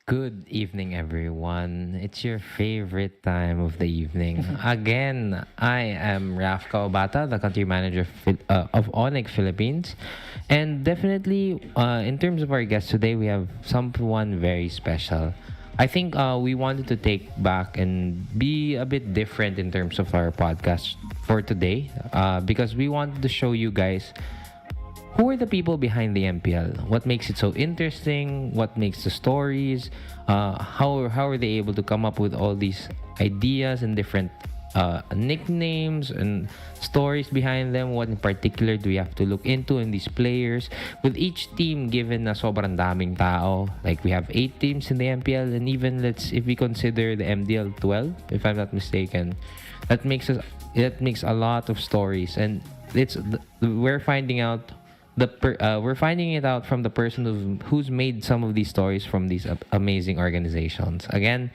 Good evening, everyone. It's your favorite time of the evening. Again, I am Rafka Obata, the country manager of Onyx Philippines. And definitely, in terms of our guest today, we have someone very special. I think we wanted to take back and be a bit different in terms of our podcast for today because we wanted to show you guys who are the people behind the MPL? What makes it so interesting? What makes the stories? How are they able to come up with all these ideas and different nicknames and stories behind them? What in particular do we have to look into in these players? With each team given na sobrang daming tao, like we have 8 teams in the MPL, and even if we consider the MDL 12, if I'm not mistaken, that makes a lot of stories, and we're finding out we're finding it out from the person who's made some of these stories from these amazing organizations. Again,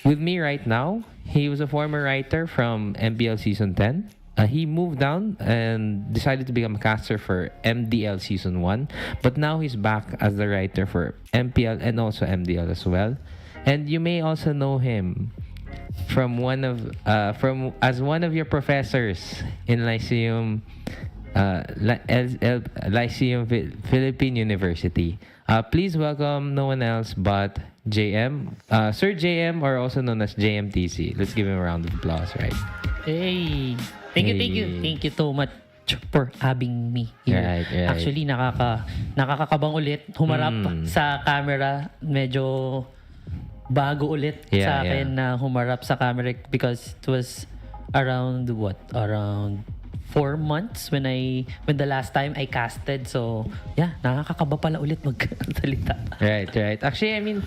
with me right now, he was a former writer from MPL Season 10. He moved down and decided to become a caster for MDL Season 1. But now he's back as the writer for MPL and also MDL as well. And you may also know him from as one of your professors in Lyceum Lyceum Philippine University. Please welcome no one else but JM, Sir JM, or also known as JMTC. Let's give him a round of applause, right? Hey, thank you so much for having me here. Right. Actually, nakakakabang ulit humarap sa camera. Medyo bago ulit sa akin na humarap sa camera because it was around 4 months when the last time I casted. So, yeah, nakakakaba pala ulit magsalita. Right. Actually, I mean,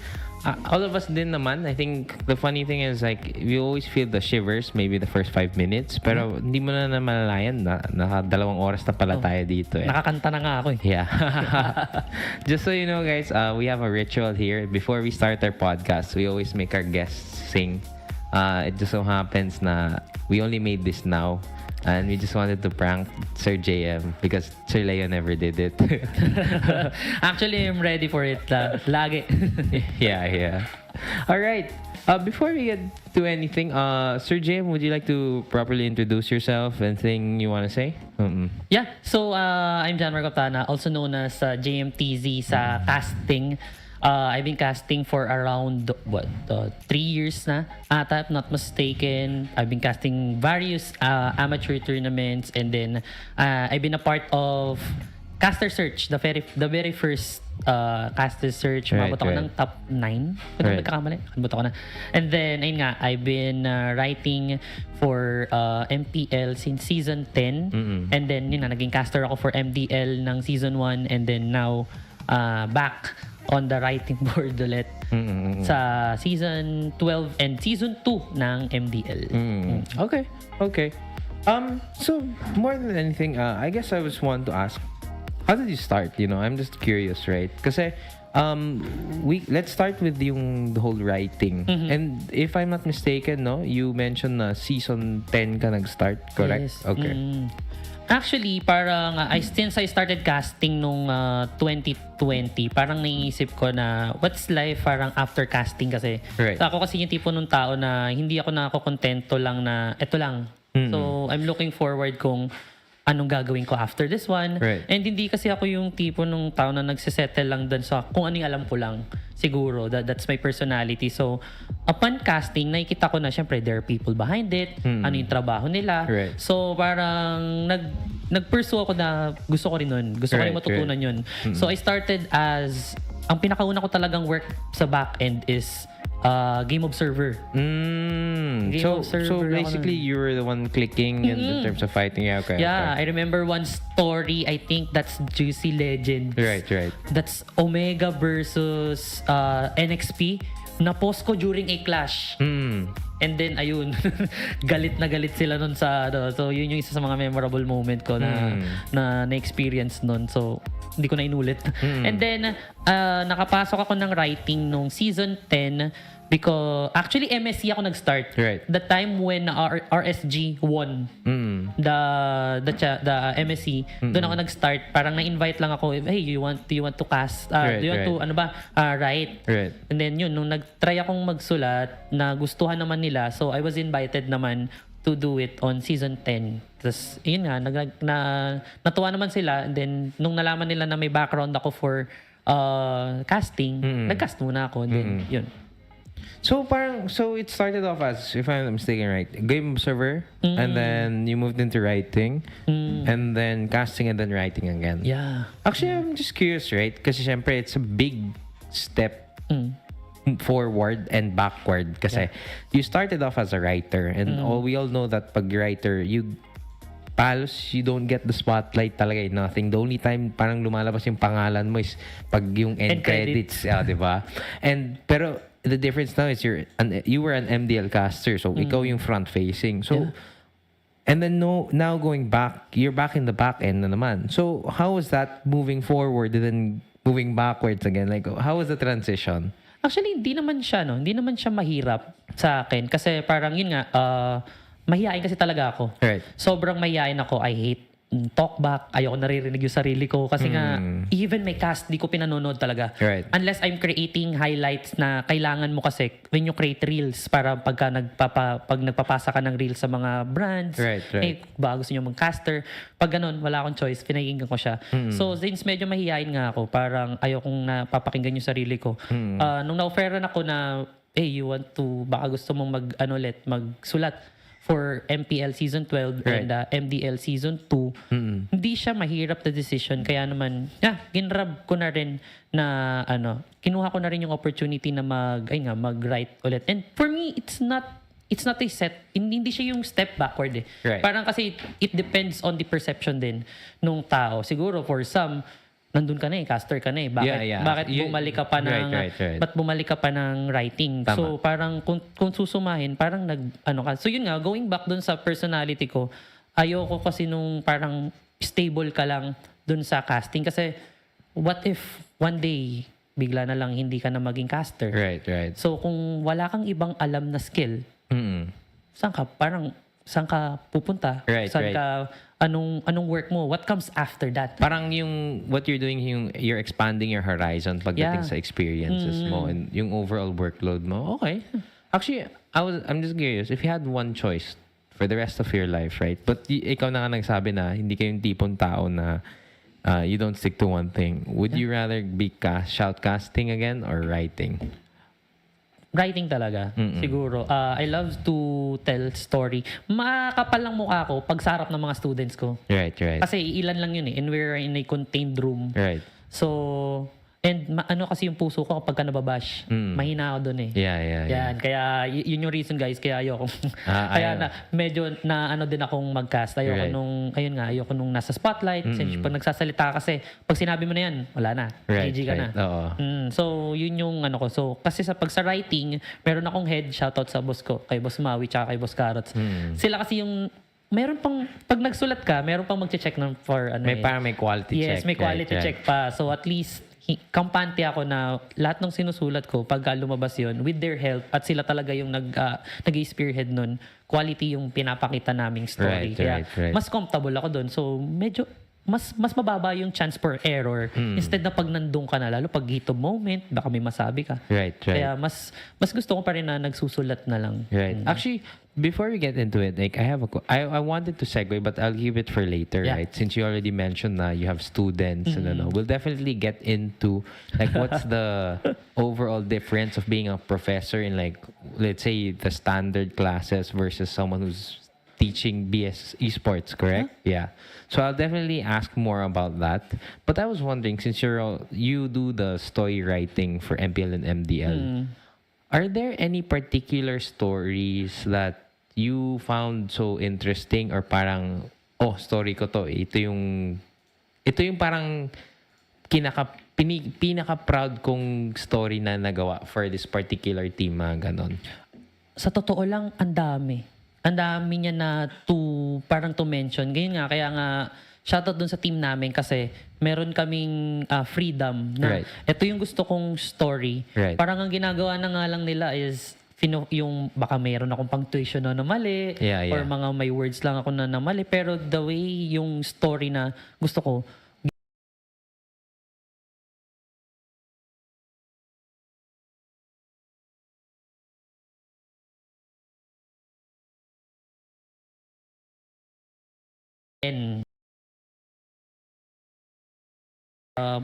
all of us din naman. I think the funny thing is like we always feel the shivers maybe the first 5 minutes, pero hindi mo na malalayan na 2 oras na pala tayo dito. Nakakanta na nga ako eh. Yeah. Just so you know, guys, we have a ritual here. Before we start our podcast, we always make our guests sing. It just so happens na we only made this now. And we just wanted to prank Sir JM because Sir Leo never did it. Actually, I'm ready for it. Lagi. Yeah. All right. Before we get to anything, Sir JM, would you like to properly introduce yourself? Anything you want to say? Yeah. So, I'm John Marco Tana, also known as JMTZ sa casting. I've been casting for around 3 years na ata, if not mistaken. I've been casting various amateur tournaments, and then I've been a part of Caster Search, the very first Caster Search. Mabot ako ng top 9. Kung nagkakamali, mabot ako na. And then, ayun nga, I've been writing for MPL since season 10. And then, yun na, naging caster ako for MDL ng season 1, and then now back on the writing board ulit sa season 12 and season 2 ng MDL. Okay. So more than anything, I guess I was want to ask, how did you start? I'm just curious, right? Kasi let's start with the whole writing. And if I'm not mistaken, no, you mentioned na season 10 ka nag-start, correct? Yes. Okay. Actually, parang since I started casting nung 2020, parang naisip ko na what's life parang after casting kasi. Right. So ako kasi yung tipo nung tao na hindi ako nakokontento lang na eto lang. So I'm looking forward kung anong gagawin ko after this one. Right. And hindi kasi ako yung tipo nung tao na nagsisettle lang dun sa kung anong alam ko lang. Siguro, that's my personality. So, upon casting, nakikita ko na syempre there are people behind it, ano yung trabaho nila. Right. So, parang nag-pursue ako na gusto ko rin nun. Gusto ko rin matutunan yun. So, I started as, ang pinakauna ko talagang work sa back-end is game observer. So basically, you were the one clicking in terms of fighting. Yeah, okay. Yeah, I remember one story. I think that's Juicy Legends. Right. That's Omega versus NXP. Na-post ko during a clash. And then, ayun, galit na galit sila nun sa, ano. So, yun yung isa sa mga memorable moment ko na na-experience nun. So, hindi ko na inulit. And then, nakapasok ako ng writing nung season 10 because, actually, MSc ako nag-start. Right. The time when RSG won the MSc, doon ako nag-start. Parang na-invite lang ako, hey, do you want to cast? Do you want to, write? Right. And then yun, nung nag-try akong magsulat, na gustuhan naman nila, so I was invited naman to do it on season 10. Tapos, yun nga, natuwa naman sila. And then, nung nalaman nila na may background ako for casting, nag-cast muna ako. And then, yun. So it started off as, if I'm not mistaken, right, game observer, and then you moved into writing, and then casting, and then writing again. Yeah. Actually, I'm just curious, right? Kasi syempre, it's a big step forward and backward. Kasi you started off as a writer, and we all know that pag writer, you don't get the spotlight talaga, nothing. The only time parang lumalabas yung pangalan mo is pag yung end credits, di ba? Pero the difference now is you were an MDL caster, so ikaw yung front facing. So and then now going back, you're back in the back end na naman. So how was that moving forward and then moving backwards again? Like, how was the transition? Actually, hindi naman siya mahirap sa akin kasi parang yun nga, mahihain kasi talaga ako. Right. Sobrang mahihain ako. I hate talk back. Ayoko naririnig yung sarili ko. Kasi nga, even may cast, di ko pinanonood talaga. Right. Unless I'm creating highlights na kailangan mo kasi when you create reels para pag nagpapasa ka ng reels sa mga brands, right. ba gusto nyo mag-caster. Pag ganun, wala akong choice. Pinakinggan ko siya. So, since medyo mahihain nga ako, parang ayokong napapakinggan yung sarili ko. Nung na-offeran ako na, hey, you want to, baka gusto mong magsulat for Mpl Season 12 and MDL Season 2, hindi siya mahirap na decision. Kaya naman, ginrab ko na rin na, kinuha ko na rin yung opportunity na mag-write ulit. And for me, it's not a set, hindi siya yung step backward eh. Right. Parang kasi it depends on the perception din nung tao. Siguro for some, nandun ka na caster ka na Bakit bumalik ka pa ng ba't bumalik ka pa ng writing? Tama. So parang kung susumahin, parang ka. So yun nga, going back dun sa personality ko, ayoko kasi nung parang stable ka lang dun sa casting kasi what if one day bigla na lang hindi ka na maging caster? Right. So kung wala kang ibang alam na skill, saan ka pupunta? Saan ka anong work mo? What comes after that? Parang yung what you're doing, you're expanding your horizon pagdating sa experiences mo and yung overall workload mo. Okay. Actually, I'm just curious, if you had one choice for the rest of your life, right? But ikaw na nga nagsabi na hindi kayo yung tipong tao na you don't stick to one thing. Would you rather be shoutcasting again or writing? Writing talaga. Siguro. I love to tell story. Makakapal lang mukha ko pag sa harap ng mga students ko. Right. Kasi ilan lang yun eh. And we're in a contained room. Right. So, and kasi yung puso ko kapag ka nababash, mahina ako dun eh. Yeah. Yan. Kaya yun yung reason guys, kaya ayoko. Kaya medyo din akong mag-cast. Ayoko nung nasa spotlight. Pag nagsasalita kasi, pag sinabi mo na yan, wala na. Right. GG ka na. So, yun yung ko. So, kasi pag sa writing, meron akong head shoutout sa boss ko, kay Boss Maui, tsaka kay Boss Carrots. Sila kasi yung meron pang, pag nagsulat ka, meron pang mag-check for Parang may quality check. Yes, may quality check pa. So, at least, kampante ako na lahat ng sinusulat ko pag lumabas yun with their help at sila talaga yung nag-spearhead nun, quality yung pinapakita naming story. Kaya mas comfortable ako dun. So medyo mas mababa yung chance for error instead na pag nandun ka na, lalo pag heat of moment baka may masabi ka. Right. Kaya mas gusto ko pa rin na nagsusulat na lang. Right. Actually, before we get into it, like I wanted to segue, but I'll leave it for later, right? Since you already mentioned that you have students, and we'll definitely get into like what's the overall difference of being a professor in like, let's say, the standard classes versus someone who's teaching BS esports, correct? Yeah. So I'll definitely ask more about that. But I was wondering, since you do the story writing for MPL and MDL. Are there any particular stories that you found so interesting or parang, story ko to. Ito yung parang pinaka-proud kong story na nagawa for this particular team, ganon? sa totoo lang, ang dami. Ang dami niya na parang to mention. Ganyan nga, kaya nga, shoutout dun sa team namin kasi meron kaming freedom na Right. ito yung gusto kong story. Right. Parang ang ginagawa na nga lang nila is yung baka mayroon akong pang tuition na mali Yeah, or yeah. mga may words lang ako na mali, pero the way yung story na gusto ko and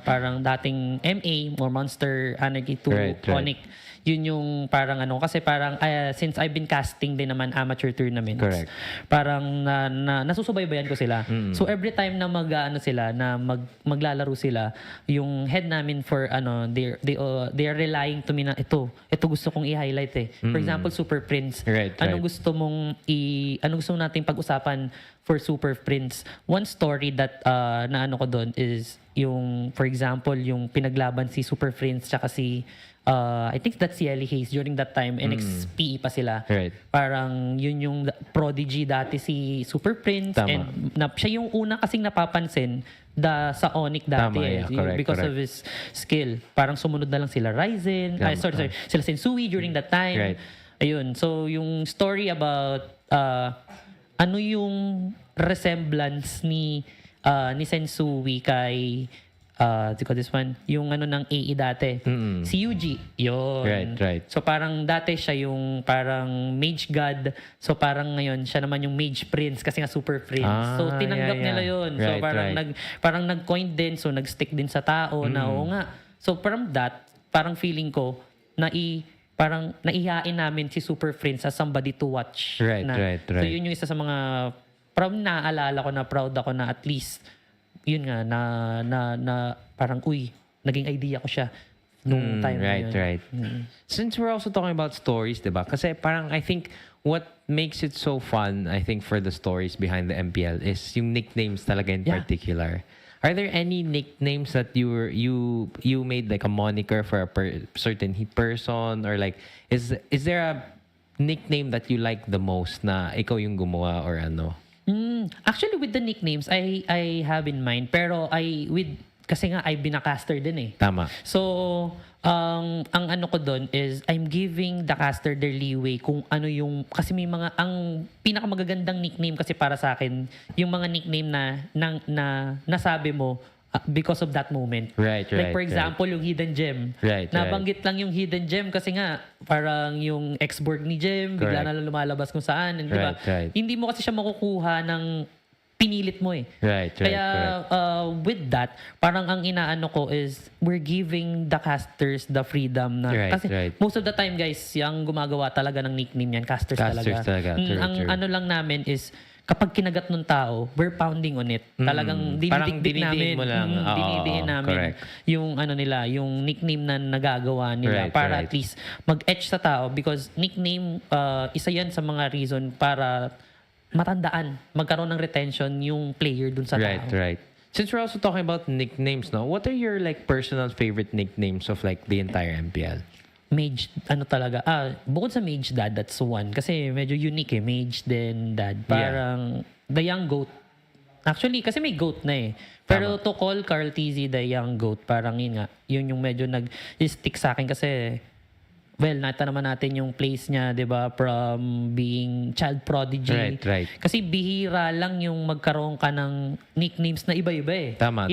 parang dating MA or Monster Anarchy to Right, right. Onic. Yun yung parang kasi parang since I've been casting din naman amateur tournaments. Correct. Parang nasusubaybayan ko sila. So every time na sila na maglalaro sila, yung head namin for they are relying to me na ito gusto kong i-highlight eh. For example, Super Prince. Right, Anong right. gusto mong anong gusto nating pag-usapan for Super Prince? One story that na ko doon is yung, for example, yung pinaglaban si Super Prince tsaka si I think that's si Ellie Hayes during that time, NXPE pa sila. Right. Parang yun yung prodigy dati si Super Prince. Tama. And siya yung una kasing napapansin sa Onic dati. Tama, yeah, correct, because correct. of his skill. Parang sumunod na lang sila Ryzen. Tama, Sorry. Sila Sensui during that time. Right. Ayun. So yung story about ano yung resemblance ni Sensui kay this one, yung ng AE dati. Si Yuji. Yun. Right. So parang dati siya yung parang mage god. So parang ngayon siya naman yung mage prince kasi nga super prince. So tinanggap yeah. nila yun. So Right, parang right. parang nag-coin din, so nag-stick din sa tao na oo nga. So from that, parang feeling ko parang naihain namin si Super Prince as somebody to watch. Right. So yun yung isa sa mga naaalala ko na proud ako na at least yun nga na parang naging idea ko siya nung time na yun. Right. Since we're also talking about stories, diba? Kasi parang I think what makes it so fun, I think, for the stories behind the MPL is yung nicknames talaga in Yeah. particular. Are there any nicknames that you made like a moniker for a certain person, or like is there a nickname that you like the most na ikaw yung gumawa or ano? Actually, with the nicknames, I have in mind. Pero kasi nga, I've been a caster din eh. Tama. So, ang ko doon is, I'm giving the caster their leeway kung ano yung, kasi may ang pinakamagagandang nickname kasi para sa akin, yung mga nickname na nasabi mo, because of that moment. Right. Like for example, yung hidden gem. Right. Nabanggit lang yung hidden gem kasi nga parang yung ex-borg ni Gem, bigla na lang lumalabas kung saan. And, diba? Right. Hindi mo kasi siya makukuha ng pinilit mo eh. Right. Kaya with that, parang ang inaano ko is we're giving the casters the freedom na kasi most of the time guys, yung gumagawa talaga ng nickname yan, casters talaga. True. Ano lang namin is kapag kinagat ng tao, we're pounding on it. Talagang dinidikdik namin. Mo lang. Dinidiin namin Correct. yung nila, yung nickname na nagagawa nila para at least mag-etch sa tao because nickname, isa yan sa mga reason para matandaan, magkaroon ng retention yung player dun sa tao. Right. Since we're also talking about nicknames now, what are your like personal favorite nicknames of like the entire MPL? Mage, talaga. Bukod sa Mage Dad, that's one. Kasi medyo unique eh. Mage then Dad. Parang the young goat. Actually, kasi may goat na eh. Pero to call Carl TZ the young goat, parang yun nga. Yun yung medyo nag-stick sa akin kasi nakita naman natin yung place niya, di ba, from being child prodigy. Right. Kasi bihira lang yung magkaroon ka ng nicknames na iba-iba eh. Tama.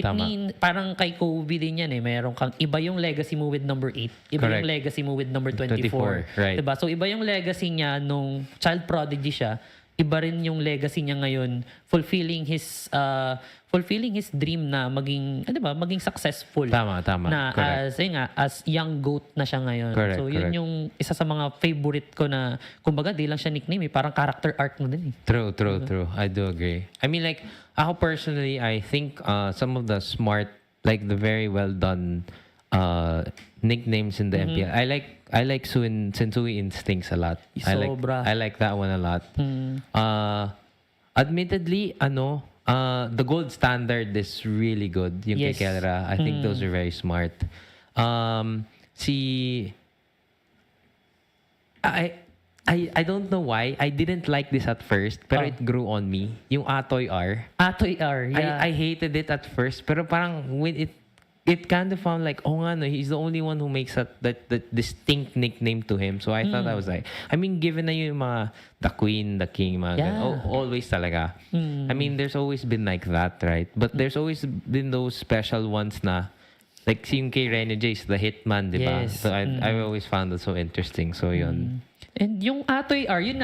Parang kay Kobe din yan eh. Meron kang iba yung legacy mo with number 8. Iba yung legacy mo with number 24. Right. Diba? So iba yung legacy niya nung child prodigy siya. Iba rin yung legacy niya ngayon fulfilling his dream na maging successful. Tama. Na as young goat na siya ngayon. Correct, so yun yung isa sa mga favorite ko na kumbaga di lang siya nickname parang character arc mo din eh. True. I do agree. I mean like ako personally, I think some of the smart, like the very well done nicknames in the MPL. I like Sensui Instincts a lot. Sobra. I like that one a lot. Admittedly, the gold standard is really good. Yung Yes. kay Kelra, I think those are very smart. I don't know why. I didn't like this at first, pero it grew on me. Yung Atoy R. Atoy R, yeah. I hated it at first, pero parang when it kind of found like, oh nga no, he's the only one who makes that distinct nickname to him. So I thought I was like, I mean, given na yung mga the queen, the king, mga always talaga. I mean, there's always been like that, right? But there's always been those special ones na, like yung kay Rene J is the hitman, di ba? Yes. So I always found that so interesting. So yun. And yung Atoy R, yun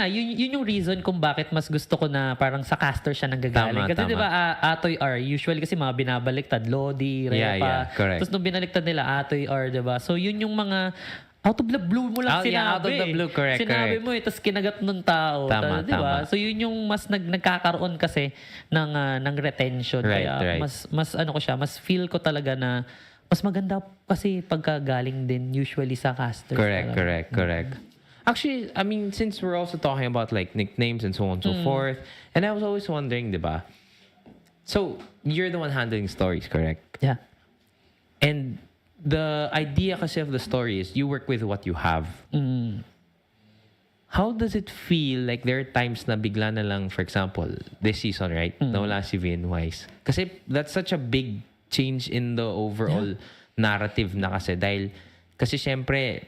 yung reason kung bakit mas gusto ko na parang sa caster siya nanggagaling. Kasi di ba Atoy R, usually kasi mga binabaliktad, Lodi, Repa. Correct. Tapos nung binaliktad nila Atoy R, di ba? So yun yung mga out of the blue mo lang sinabi. Out of the blue, correct. Sinabi mo tapos kinagat nung tao. Di ba? So yun yung mas nagkakaroon kasi ng retention. Kaya mas ano ko siya, mas feel ko talaga na mas maganda kasi pagkagaling din usually sa caster. Correct. Actually, I mean, since we're also talking about like nicknames and so on and so forth, and I was always wondering, diba? So, you're the one handling stories, correct? Yeah. And the idea kasi of the story is you work with what you have. How does it feel like there are times na bigla na lang, for example, this season, right? Nawala si Vin Wise. Kasi that's such a big change in the overall narrative na kasi dahil kasi syempre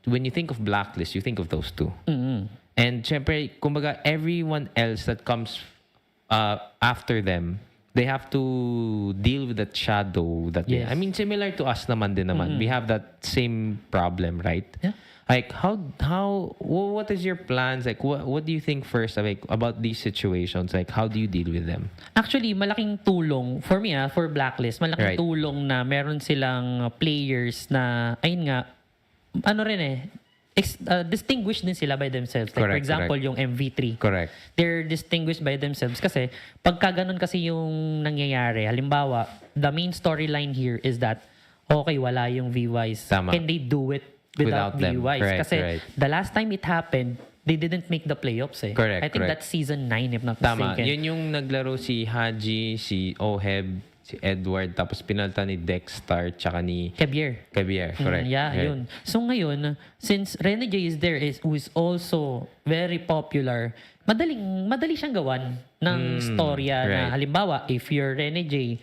when you think of Blacklist, you think of those two. And syempre, kumbaga, everyone else that comes after them, they have to deal with that shadow. I mean, similar to us naman din naman. We have that same problem, right? Yeah. Like, what is your plans? Like, what do you think first like, about these situations? Like, how do you deal with them? Actually, malaking tulong, for me for Blacklist, malaking tulong na meron silang players na, ayun nga, ano rin distinguished din sila by themselves. Like, for example, yung MV3. Correct. They're distinguished by themselves kasi pagka ganun kasi yung nangyayari, halimbawa, the main storyline here is that, okay, wala yung V-Wise. Can they do it without V-Wise? Kasi the last time it happened, they didn't make the playoffs Correct. I think that's season 9 if not mistaken. Yun yung naglaro si Haji, si Oheb, si Edward, tapos pinalta ni Dexter, tsaka ni Kebier. Correct. Yun. So ngayon, since Rene J is there, who is also very popular, madali siyang gawan ng storya na halimbawa, if you're Rene J,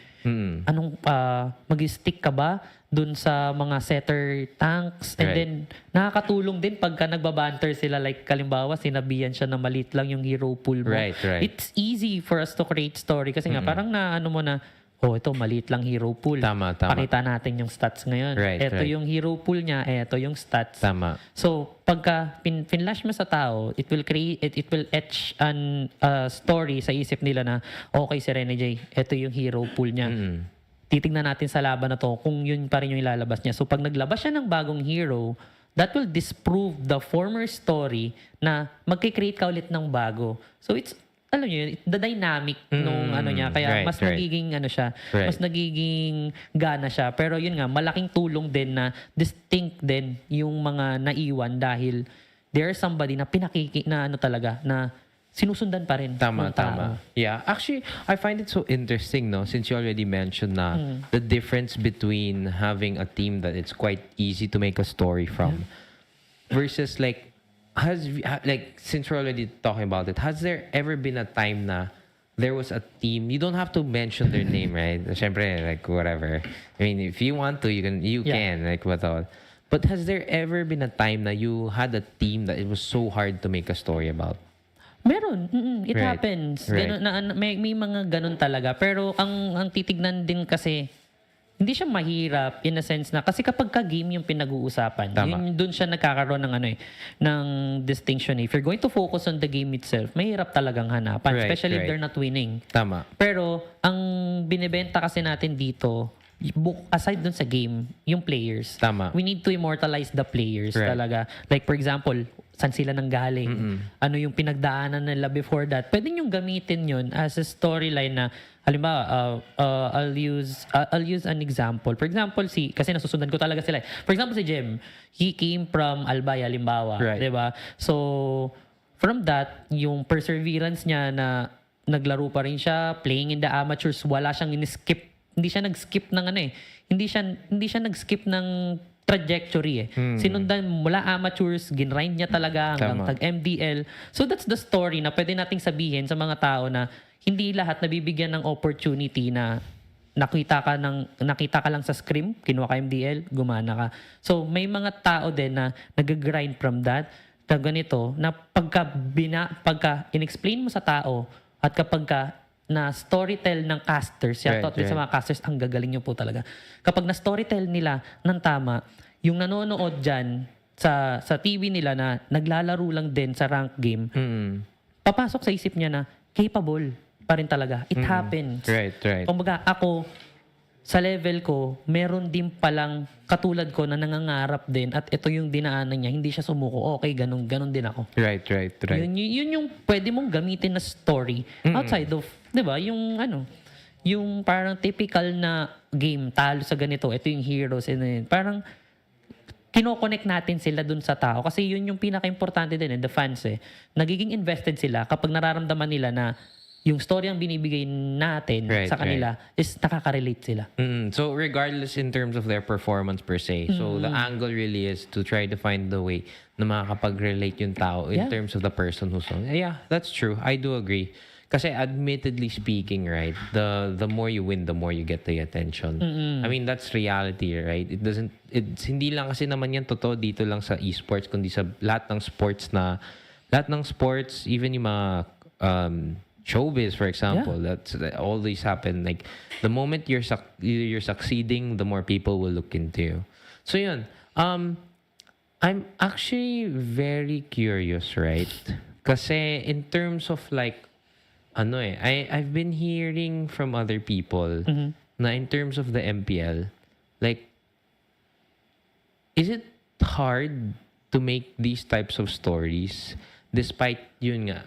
mag-stick ka ba dun sa mga setter tanks? And then, nakakatulong din pagka nagbabanter sila. Like, kalimbawa, sinabihan siya na maliit lang yung hero pool mo. Right. It's easy for us to create story kasi nga, parang naano mo na, ito, maliit lang hero pool. Tama. Pakita natin yung stats ngayon. Ito yung hero pool niya, ito yung stats. Tama. So, pagka pinlash mo sa tao, it will etch an story sa isip nila na, okay, si Rene J, ito yung hero pool niya. Titignan natin sa laban na to kung yun pa rin yung ilalabas niya. So, pag naglabas siya ng bagong hero, that will disprove the former story na magkikreate ka ulit ng bago. So, it's alam niyo yun, the dynamic nung ano niya. Kaya mas nagiging ano siya, mas nagiging gana siya. Pero yun nga, malaking tulong din na distinct din yung mga naiwan dahil there's somebody na na ano talaga, na sinusundan pa rin. Tama. Yeah. Actually, I find it so interesting, no? Since you already mentioned na the difference between having a team that it's quite easy to make a story from versus like since we're already talking about it, has there ever been a time na there was a team, you don't have to mention their name, right? Siyempre, like whatever. I mean, if you want to, you can, like without. But has there ever been a time na you had a team that it was so hard to make a story about? Meron. It happens. Ganun, may mga ganun talaga. Pero ang titignan din kasi, hindi siya mahirap in a sense na kasi kapag ka-game yung pinag-uusapan, yun doon siya nagkakaroon ng ng distinction. If you're going to focus on the game itself, mahirap talagang hanapan, especially if they're not winning. Tama. Pero ang binebenta kasi natin dito, aside dun sa game, yung players. Tama. We need to immortalize the players talaga. Like for example, saan sila nanggaling? Ano yung pinagdaanan nila before that? Pwede nyo gamitin yun as a storyline na halimbawa, I'll use an example. For example, kasi nasusundan ko talaga sila. For example, si Jem, he came from Albay, halimbawa. Diba? So, from that, yung perseverance niya na naglaro pa rin siya, playing in the amateurs, wala siyang in-skip. Hindi siya nag-skip ng hindi siya nag-skip ng trajectory Sinundan mula amateurs, ginrind niya talaga hanggang tag-MDL. So that's the story na pwede nating sabihin sa mga tao na hindi lahat nabibigyan ng opportunity na nakita ka lang sa scrim, kinuha ka MDL, gumana ka. So may mga tao din na nag-grind from that na ganito na pagka in-explain mo sa tao at kapag na storytell ng casters, shoutout din sa mga casters, ang gagaling nyo po talaga. Kapag na storytell nila ng tama, yung nanonood dyan sa TV nila na naglalaro lang din sa rank game, papasok sa isip niya na capable pa rin talaga. It happens. Right. Kumbaga, ako, sa level ko, meron din palang katulad ko na nangangarap din at ito yung dinaanan niya, hindi siya sumuko. Okay, ganun din ako. Right. Yun yung pwede mong gamitin na story outside of, di ba, yung parang typical na game, talo sa ganito, ito yung heroes, parang kinoconnect natin sila dun sa tao. Kasi yun yung pinaka-importante din, the fans Nagiging invested sila kapag nararamdaman nila na yung story ang binibigay natin sa kanila is nakaka-relate sila. So regardless in terms of their performance per se, so the angle really is to try to find the way na makakapag-relate yung tao in terms of the person who's on. Yeah, that's true. I do agree. Kasi admittedly speaking, right, the more you win, the more you get the attention. I mean, that's reality, right? It's hindi lang kasi naman yan totoo dito lang sa esports, kundi sa lahat ng sports, even yung mga showbiz, for example, that all these happen. Like the moment you're succeeding, the more people will look into you. So yun, I'm actually very curious, right? Kasi in terms of like, I've been hearing from other people na in terms of the MPL, like, is it hard to make these types of stories despite yun nga?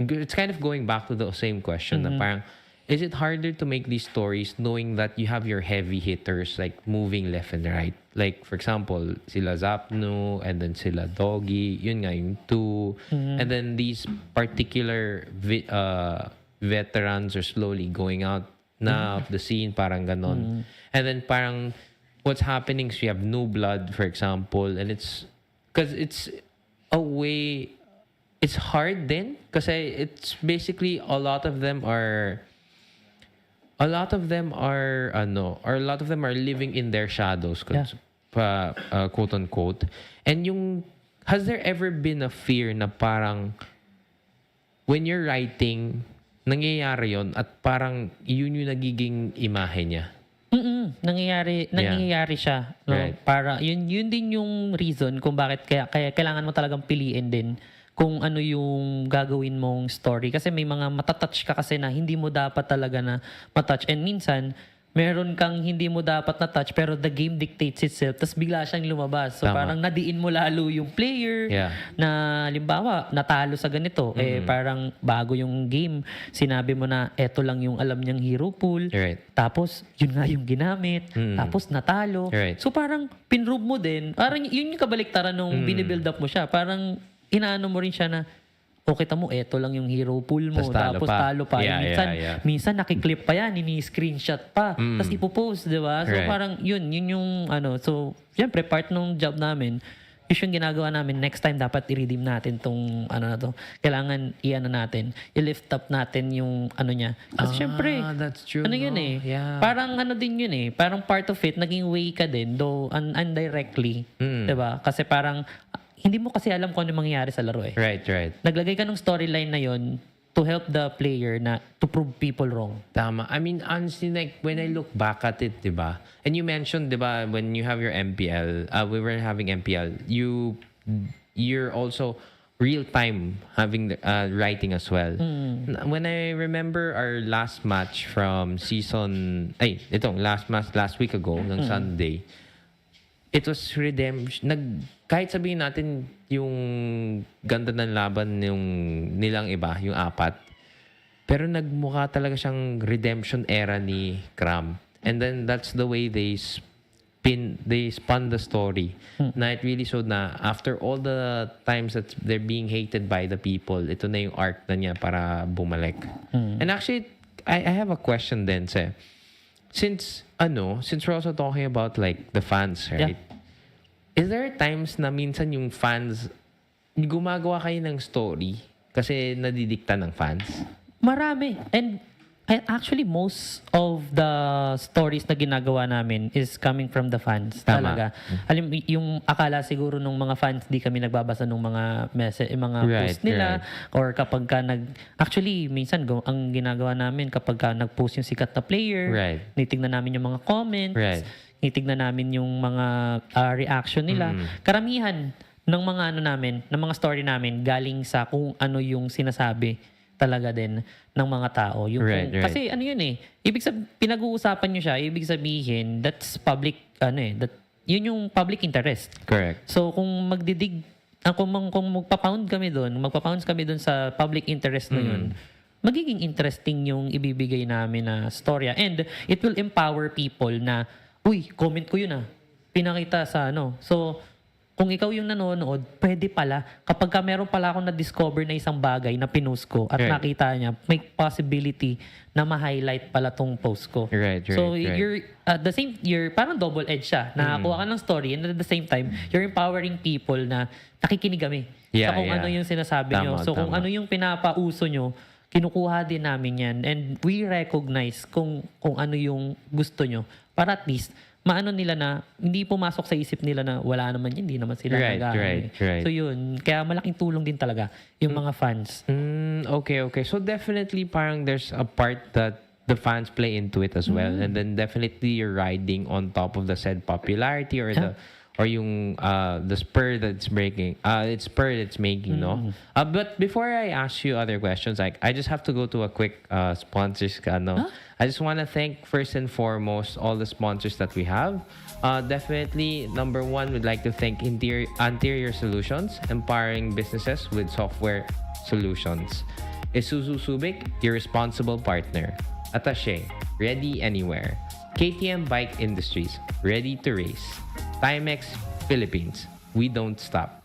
It's kind of going back to the same question na parang, is it harder to make these stories knowing that you have your heavy hitters like moving left and right? Like, for example, sila Zapno and then sila Doggy, yun nga yung two. And then these particular veterans are slowly going out na of the scene, parang ganon. And then parang what's happening is you have new blood, for example, and it's a way... It's hard then kasi it's basically a lot of them are living in their shadows, quote unquote. And has there ever been a fear na parang when you're writing nangyayari yon at parang yun yung nagiging imahe niya? Nangyayari siya, no? Right. Para yun din yung reason kung bakit kaya kailangan mo talagang piliin din kung ano yung gagawin mong story. Kasi may mga matatouch ka kasi na hindi mo dapat talaga na matouch. And minsan, meron kang hindi mo dapat na touch pero the game dictates itself. Tapos bigla siyang lumabas. So parang nadiin mo lalo yung player na halimbawa, natalo sa ganito. Parang bago yung game, sinabi mo na eto lang yung alam niyang hero pool. Right. Tapos, yun nga yung ginamit. Tapos natalo. Right. So parang pinrove mo din. Parang yun yung kabaliktaran nung binibuild up mo siya. Parang inaano mo rin siya na kita mo, eto lang yung hero pool mo. Tapos talo pa. Minsan nakiklip pa yan, ini-screenshot pa. Tapos ipopost, di ba? So parang yun yung So, syempre, part ng job namin, yung ginagawa namin, next time dapat i-redeem natin tong na to. Kailangan natin, i-lift up natin yung niya. Kasi syempre, that's true, yun Yeah. Parang din yun parang part of it, naging way ka din, though indirectly. Di ba? Kasi parang, hindi mo kasi alam kung ano mangyayari sa laro Right. Naglagay ka ng storyline na yon to help the player na to prove people wrong. Tama. I mean, honestly, like, when I look back at it, diba? And you mentioned, diba, when you have your MPL, we were having MPL, you're also real-time having writing as well. When I remember our last match from season, last week ago, ng Sunday, it was redemption. Kahit sabihin natin yung ganda ng laban yung nilang iba, yung apat, pero nagmukha talaga siyang redemption era ni Cram. And then that's the way they spun the story. Na it really showed na after all the times that they're being hated by the people, ito na yung arc na niya para bumalik. And actually, I have a question then, Since we're also talking about like the fans, right? Is there times na minsan yung fans, gumagawa kayo ng story kasi nadidikta ng fans? Marami. And actually, most of the stories na ginagawa namin is coming from the fans. Tama. Talaga. Alam, yung akala siguro nung mga fans, di kami nagbabasa ng mga message, mga post nila. Or kapag ka actually, minsan, ang ginagawa namin kapag ka nag-post yung sikat na player, nitignan namin yung mga comments, nitignan namin yung mga reaction nila. Karamihan ng mga ng mga story namin galing sa kung ano yung sinasabi talaga din ng mga tao. Yung kasi ano yun pinag-uusapan nyo siya, ibig sabihin, that's public, yun yung public interest. Correct. So, kung magpa-pound kami doon sa public interest na yun, magiging interesting yung ibibigay namin na storya. And it will empower people na, uy, comment ko yun pinakita sa So, kung ikaw yung nanonood, pwede pala. Kapag meron pala akong na-discover na isang bagay na pinost ko at nakita niya, may possibility na ma-highlight pala tong post ko. So, you're parang double-edged siya. Nakakuha ka ng story and at the same time, you're empowering people na nakikinig kami sa kung ano yung sinasabi nyo. So, kung ano yung pinapauso nyo, kinukuha din namin yan. And we recognize kung ano yung gusto nyo. Para at least, maano nila na hindi pumasok sa isip nila na wala naman yun, hindi naman sila nag-aano. So yun, kaya malaking tulong din talaga yung mga fans. Okay. So definitely parang there's a part that the fans play into it as well. And then definitely you're riding on top of the said popularity or the spur that's making, no? But before I ask you other questions, like I just have to go to a quick sponsors. I just want to thank first and foremost all the sponsors that we have. Definitely, number one, we'd like to thank Anterior Solutions, empowering businesses with software solutions. Isuzu Subic, your responsible partner. Attaché, ready anywhere. KTM Bike Industries, ready to race. Timex Philippines, we don't stop.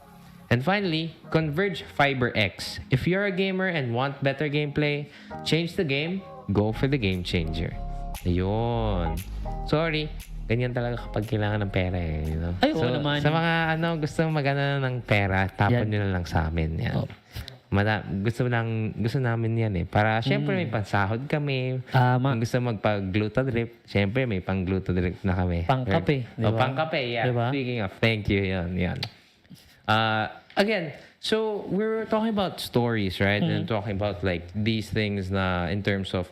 And finally, Converge Fiber X. If you're a gamer and want better gameplay, change the game, go for the game changer. Ayun. Sorry, ganyan talaga kapag kailangan ng pera you know? Ay, oo naman. Sa mga gusto magana ng pera, tapon nyo na lang sa amin. Yan. Oh. Gusto namin yan Para syempre may pansahod kami. Kung gusto magpa-glutadrip, syempre may pang-glutadrip na kami. Pangkape. Diba? Pangkape, yeah. Diba? Speaking of, thank you. Yan. Again, so we were talking about stories, right? And talking about like these things na in terms of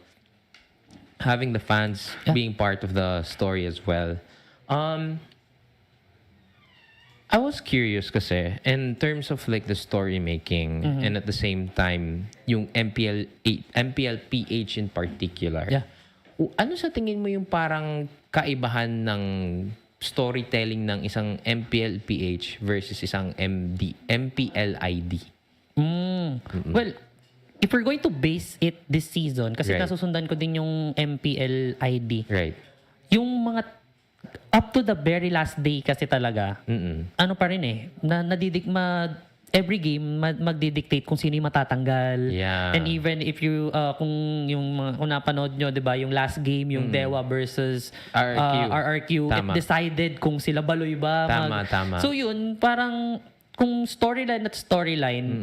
having the fans being part of the story as well. I was curious kasi in terms of like the story making and at the same time yung Mpl-Ph in particular. Ano sa tingin mo yung parang kaibahan ng storytelling ng isang Mpl-Ph versus isang Mpl-ID? Well, if we're going to base it this season, kasi nasusundan ko din yung Mpl-ID. Yung mga up to the very last day kasi talaga, ano pa rin every game magdidictate kung sino yung matatanggal. And even if you kung napanood nyo, 'di ba, yung last game, yung Dewa versus RRQ, it decided kung sila Baloy ba. Tama. So yun, parang kung storyline,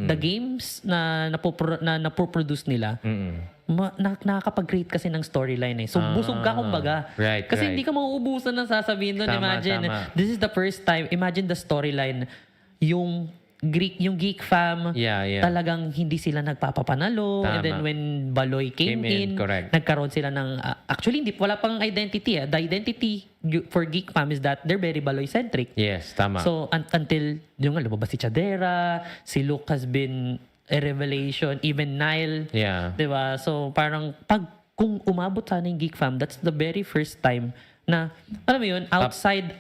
the games na napoproduce nila, nakakapag-create kasi ng storyline So, busog ka kumbaga. Kasi hindi ka mauubusan ng sasabihin doon. Imagine, this is the first time, imagine the storyline, yung Geek Fam, talagang hindi sila nagpapapanalo. And then when Baloy came in, nagkaroon sila ng, actually, wala pang identity. The identity for Geek Fam is that they're very Baloy-centric. Yes, tama. So, until, yung lumabas si Chadera, si Luke has been a revelation, even Nile. Diba? So, parang, kung umabot sana yung Geek Fam, that's the very first time na, alam mo yun, outside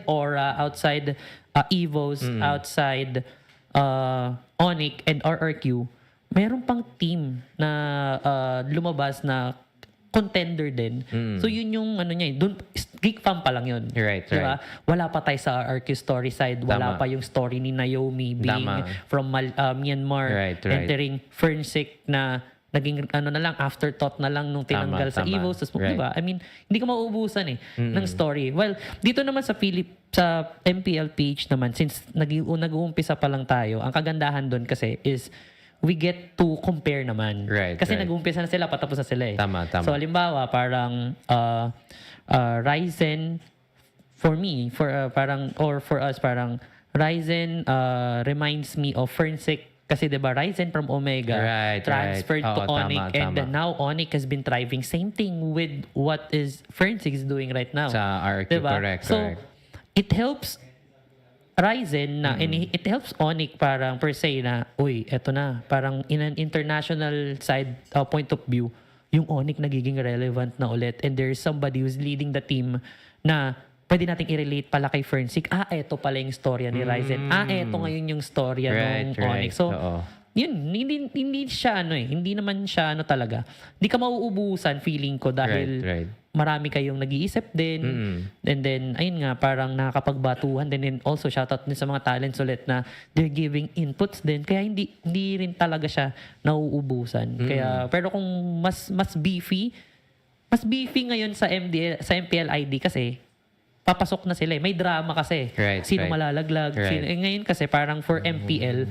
Aura, outside Evos, outside Onic and RRQ, meron pang team na lumabas na contender din. So yun yung dun, Geek Fam pa lang yun. Diba? Wala pa tayo sa RRQ story side. Wala pa yung story ni Naomi being from Myanmar, entering Fernsec na naging ano na lang, afterthought na lang nung tinanggal sa tama. Evo. So, Right. di ba? I mean, hindi ka mauubusan ng story. Well, dito naman sa Mpl-Ph naman, since nag-uumpisa pa lang tayo, ang kagandahan doon kasi is we get to compare naman. Right, Kasi right. nag-uumpisa na sila, patapos na sila eh. Tama. So, halimbawa, parang Ryzen, for me, for us, parang Ryzen reminds me of Fernsec. Kasi diba, Ryzen from Omega transferred to Oo, Onic, and tama. now Onic has been thriving. Same thing with what is Fernsec is doing right now. Sa RQ, Diba? correct. So, it helps Ryzen na, and it helps Onic parang per se na, uy, eto na, parang in an international side point of view, yung Onic nagiging relevant na ulit, and there's somebody who's leading the team na pwede nating i-relate pala kay Fernsec. Eto pala yung storya ni Ryzen. Eto ngayon yung storya ng Onic. So, yun, hindi siya hindi naman siya talaga. Hindi ka mauubusan, feeling ko, dahil marami kayong nag-iisip din. And then, ayun nga, parang nakakapagbatuhan din. And also, shoutout din sa mga talents ulit na they're giving inputs din. Kaya hindi rin talaga siya nauubusan. Kaya, pero kung mas beefy ngayon sa MPL-ID kasi, papasok na sila eh. May drama kasi. Sino malalaglag. Ngayon kasi parang for MPL,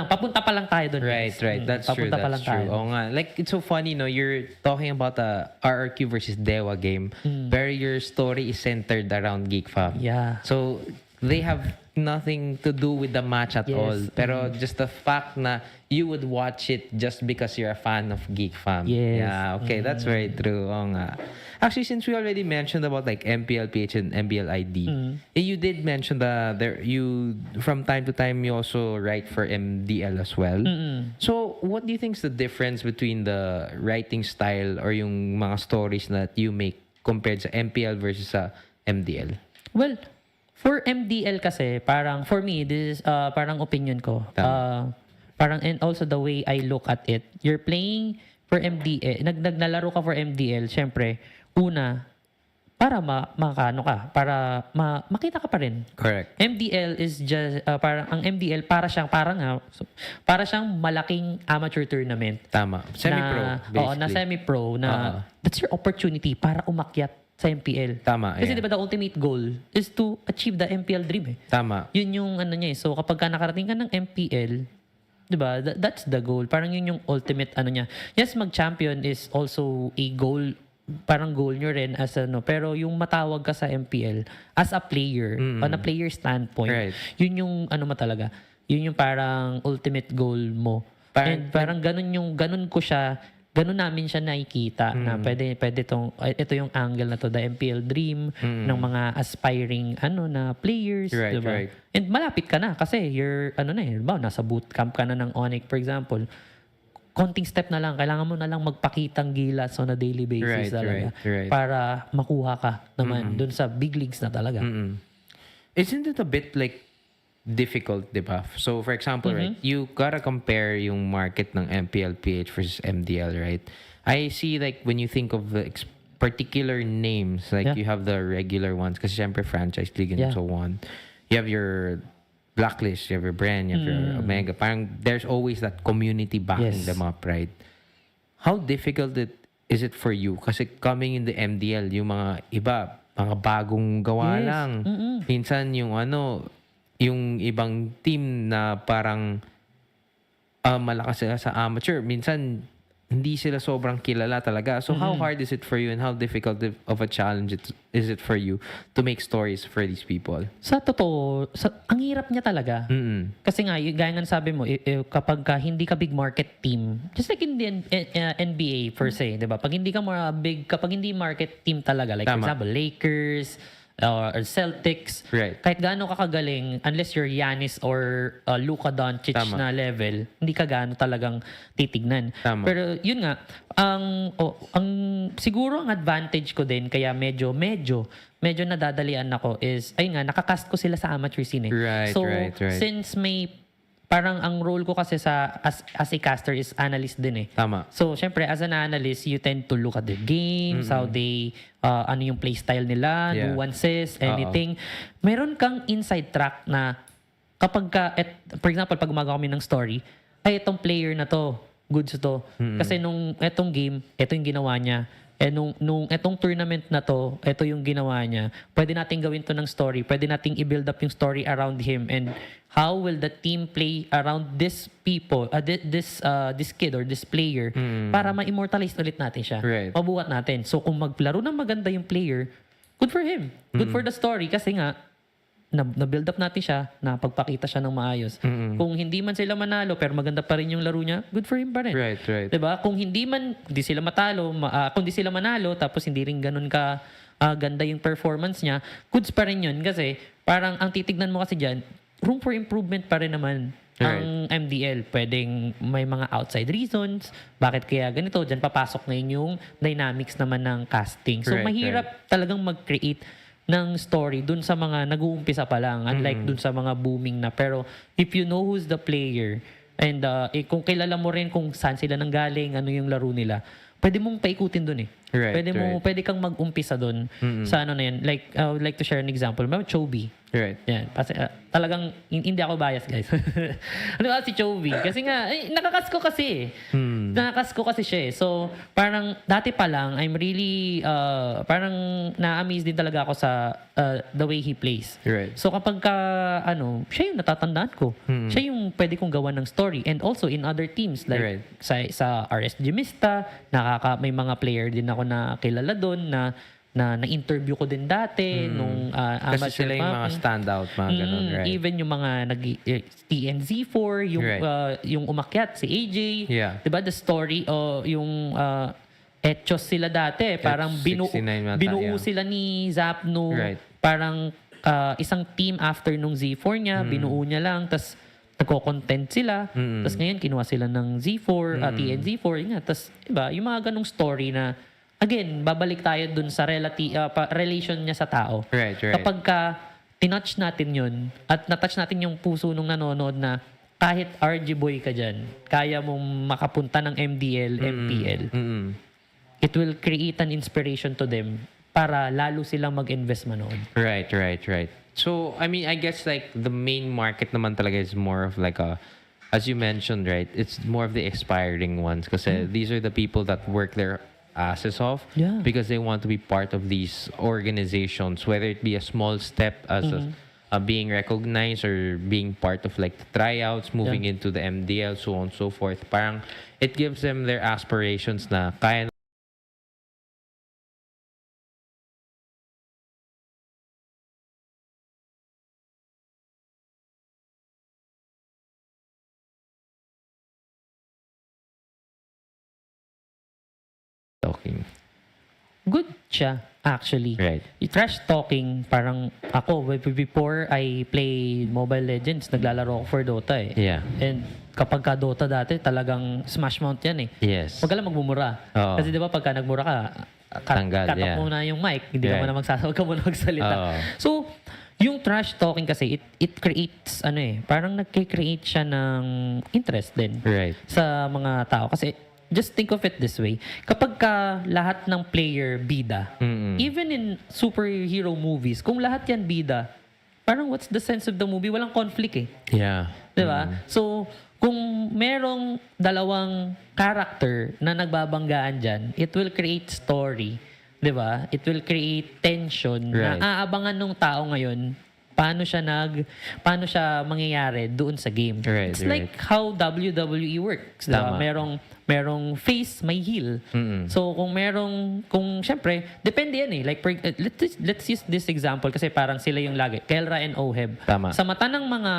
papunta pa lang tayo doon. Right. That's papunta true. pa lang tayo. Oo nga. Like, it's so funny, no? You're talking about the RRQ versus Dewa game, pero your story is centered around Geek Fam. Yeah. So, they have nothing to do with the match at all. Pero just the fact na you would watch it just because you're a fan of Geek Fam. Yes. Yeah, okay. That's very true. Oo nga. Actually, since we already mentioned about like Mpl-Ph and MPL-ID, you did mention you from time to time you also write for MDL as well. So, what do you think is the difference between the writing style or yung mga stories that you make compared sa MPL versus sa MDL? Well, for MDL kasi, parang for me, this is parang opinion ko. Parang, and also the way I look at it, you're playing for MDL, naglalaro ka for MDL, syempre, una, para makita ka pa rin. Correct. MDL is just, ang MDL, para siyang malaking amateur tournament. Tama. Semi-pro, basically. Na semi-pro, that's your opportunity para umakyat sa MPL. Tama. Kasi diba the ultimate goal is to achieve the MPL dream eh. Tama. Yun yung niya eh. So kapag ka nakarating ka ng MPL, diba, that's the goal. Parang yun yung ultimate niya. Yes, mag-champion is also a goal, parang goal nyo rin as pero yung matawag ka sa MPL as a player, on a player standpoint, yun yung talaga. Yun yung parang ultimate goal mo. And parang ganun namin siya nakikita na pwede ito yung angle na to, the MPL dream ng mga aspiring na players, diba? And malapit ka na kasi you're nasa bootcamp ka na ng Onic, for example. Konting step na lang, kailangan mo na lang magpakitang gilas on a daily basis talaga para makuha ka naman dun sa big leagues na talaga. Isn't it a bit like difficult, diba? So, for example, right, you gotta compare yung market ng MPL-Ph versus MDL, right? I see like when you think of the particular names, like you have the regular ones, kasi syempre franchise league and so on. You have your Blacklist, you have your Brand, you have your Omega. Parang there's always that community backing them up, right? How difficult is it for you? Kasi coming in the MDL, yung mga iba, mga bagong gawa lang. Minsan yung yung ibang team na parang malakas sila sa amateur, minsan hindi sila sobrang kilala talaga. So how hard is it for you and how difficult of a challenge is it for you to make stories for these people? Sa totoo, ang hirap niya talaga. Kasi nga, gaya nga sabi mo, kapag hindi ka big market team, just like in the NBA per se, di ba? Kapag hindi market team talaga, like for example, Lakers, or Celtics, kahit gaano ka kagaling, unless you're Giannis or Luka Doncic na level, hindi ka gaano talagang titignan. Pero yun nga, siguro ang advantage ko din, kaya medyo nadadalian ako is, ayun nga, nakakast ko sila sa amateur scene. Since parang ang role ko kasi as a caster is analyst din eh. So, syempre, as an analyst, you tend to look at the games, how they, ano yung play style nila, nuances, anything. Meron kang inside track na kapag for example, pag gumagawa kami ng story, ay, itong player na to, goods to. Kasi nung etong game, ito yung ginawa niya. Nung etong tournament na to, ito yung ginawa niya. Pwede nating gawin to ng story. Pwede nating i-build up yung story around him. And how will the team play around this people, this kid or this player para ma-immortalize ulit natin siya. Right. Mabuhat natin. So kung maglaro ng maganda yung player, good for him. Good for the story. Kasi nga, na-build up natin siya, napagpakita siya ng maayos. Kung hindi man sila manalo, pero maganda pa rin yung laro niya, good for him pa rin. Right. Diba? Kung hindi sila matalo, kung hindi sila manalo, tapos hindi rin ganun ka ganda yung performance niya, goods pa rin yun. Kasi parang ang titignan mo kasi dyan, room for improvement pa rin naman ang MDL. Pwedeng may mga outside reasons, bakit kaya ganito, dyan papasok ngayon yung dynamics naman ng casting. So mahirap talagang mag-create ng story dun sa mga nag-uumpisa pa lang, unlike dun sa mga booming na. Pero if you know who's the player and kung kilala mo rin kung saan sila nanggaling, ano yung laro nila, pwede mong paikutin dun eh. Pwede kang mag-umpisa dun sa ano na yan. Like, I would like to share an example. May Chobi. Right. Yan. Kasi, talagang, hindi ako bias, guys. Ano ba si Chobi? Kasi nga, nakakas ko kasi. Nakakas ko kasi siya eh. So, parang, dati pa lang, I'm really, parang, na-amaze din talaga ako sa the way he plays. Right. So, kapag siya yung natatandaan ko. Siya yung pwede kong gawa ng story. And also, in other teams, like, sa RSG Mista, may mga player din ako na kilala doon na-interview ko din dati nung kasi sila yung mga standout, mga ganun, right? Even yung mga TNZ4, yung umakyat, si AJ. Yeah. Diba? The story, yung Etchos sila dati. Parang binuo sila ni Zapno. Right. Parang isang team after nung Z4 niya, binuo niya lang, tas nagko-content sila. Tas ngayon, kinuha sila ng Z4, TNZ4. Tas diba? Yung mga ganong story na again, babalik tayo dun sa relation niya sa tao. Right. Kapag tinouch natin yun, at natouch natin yung puso nung nanonood na kahit RG boy ka dyan, kaya mong makapunta ng MDL, MPL, it will create an inspiration to them para lalo silang mag-invest manood. Right. So, I mean, I guess like the main market naman talaga is more of like as you mentioned, right? It's more of the aspiring ones kasi these are the people that work their asses off because they want to be part of these organizations, whether it be a small step as being recognized or being part of like the tryouts, moving into the MDL, so on and so forth. Parang it gives them their aspirations na kaya talking. Good siya, actually. Right. Trash talking, parang ako, before I play Mobile Legends, naglalaro ako for Dota eh. Yeah. And kapag ka Dota dati, talagang smash mount yan eh. Yes. Huwag ka lang magmumura. Oo. Kasi di ba pagka nagmura ka, Tanggal, cut off muna yung mic. Hindi ka muna magsalita. Oo. So, yung trash talking kasi, it creates, parang nagkikreate siya ng interest din. Right. Sa mga tao. Kasi, just think of it this way. Kapag ka lahat ng player bida, even in superhero movies, kung lahat yan bida, parang what's the sense of the movie? Walang conflict eh. Yeah. Diba? So, kung merong dalawang character na nagbabanggaan dyan, it will create story. Diba? It will create tension na aabangan ng tao ngayon paano siya mangyayari doon sa game. It's like how WWE works. Diba? Merong face, may heel. So, syempre, depende yan eh. Like, let's use this example kasi parang sila yung lagi. Kelra and Oheb. Tama. Sa mata ng mga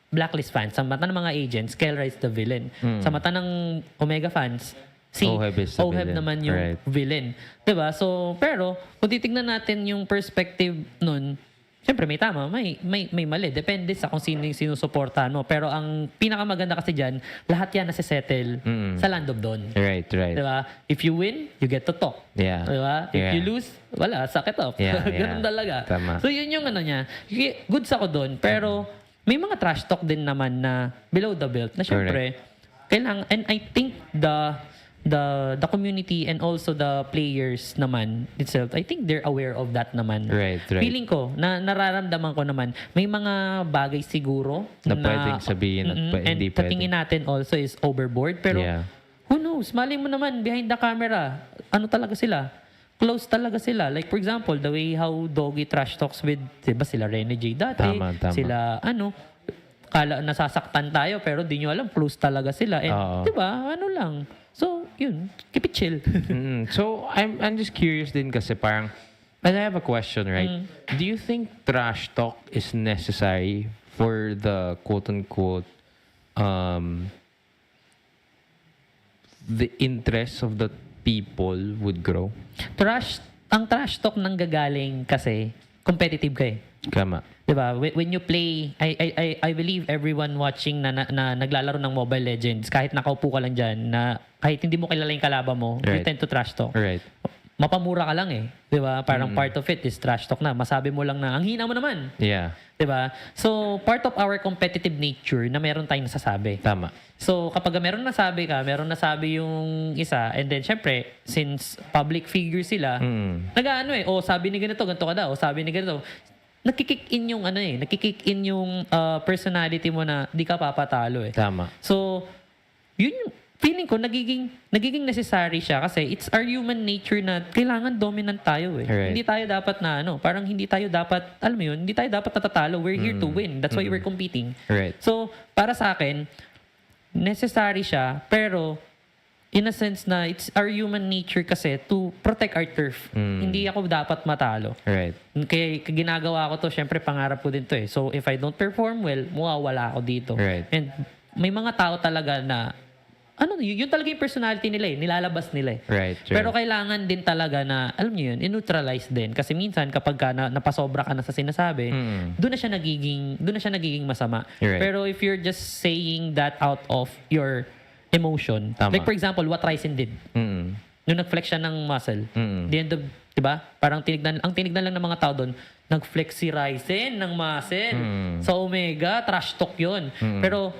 Blacklist fans, sa mata ng mga agents, Kelra is the villain. Sa mata ng Omega fans, Oheb naman yung villain. Diba? So, pero, kung titignan natin yung perspective nun, siyempre may tama, may mali. Depende sa kung sino yung sinusuportahan mo. Pero ang pinakamaganda kasi dyan, lahat yan nasisettle sa land of Dawn. Right. Diba? If you win, you get to talk. Yeah. Diba? If you lose, wala, suck it up. Ganun talaga. Tama. So yun yung niya. Goods ako doon, pero may mga trash talk din naman na below the belt na syempre, kailangan, and I think the community and also the players naman itself, I think they're aware of that naman. Right. Feeling ko, nararamdaman ko naman, may mga bagay siguro na pwedeng sabihin at hindi pwedeng. Tingin natin also is overboard. Pero Who knows? Malay mo naman, behind the camera, ano talaga sila? Close talaga sila. Like, for example, the way how Doggy trash talks with, diba sila Rene J dati, Tama. sila, kala nasasaktan tayo, pero di nyo alam, close talaga sila. And, diba, ano lang. So, yun, keep it chill. So, I'm just curious din kasi parang, and I have a question, right? Do you think trash talk is necessary for the quote-unquote the interests of the people would grow? Ang trash talk nang gagaling kasi competitive ka eh. Kama. Diba? When you play, I believe everyone watching na naglalaro ng Mobile Legends, kahit nakaupo ka lang dyan, na kahit hindi mo kilala yung kalaban mo, you tend to trash talk. Right. Mapamura ka lang eh. Diba? Parang part of it is trash talk na. Masabi mo lang na, ang hina mo naman. Yeah. Diba? So, part of our competitive nature na meron tayong nasasabi. Tama. So, kapag meron nasabi ka, meron nasabi yung isa, and then, syempre, since public figure sila, nag-ano sabi ni ganito, ganito ka daw, sabi ni ganito, nakikick in yung nakikick in yung personality mo na di ka papatalo eh. Tama. So, yun yung feeling ko nagiging necessary siya kasi it's our human nature na kailangan dominant tayo eh. Right. Hindi tayo dapat na parang hindi tayo dapat, alam mo yun, hindi tayo dapat natatalo. We're here to win. That's why we're competing. Right. So, para sa akin, necessary siya, pero in a sense na it's our human nature kasi to protect our turf. Hindi ako dapat matalo. Right. Kaya ginagawa ko to, syempre pangarap ko din to eh. So, if I don't perform well, mawawala ako dito. Right. And may mga tao talaga na yun talaga yung personality nila eh. Nilalabas nila eh. Right. Pero kailangan din talaga na, alam niyo yun, in-neutralize din. Kasi minsan, kapag napasobra ka na sa sinasabi, doon na siya nagiging masama. Right. Pero if you're just saying that out of your emotion, Tama. like for example, what Ryzen did. Nung nag-flex siya ng muscle, the end of, diba? Parang ang tinignan lang ng mga tao doon, nag-flex si Ryzen ng muscle. Sa Omega, trash talk yun. Pero,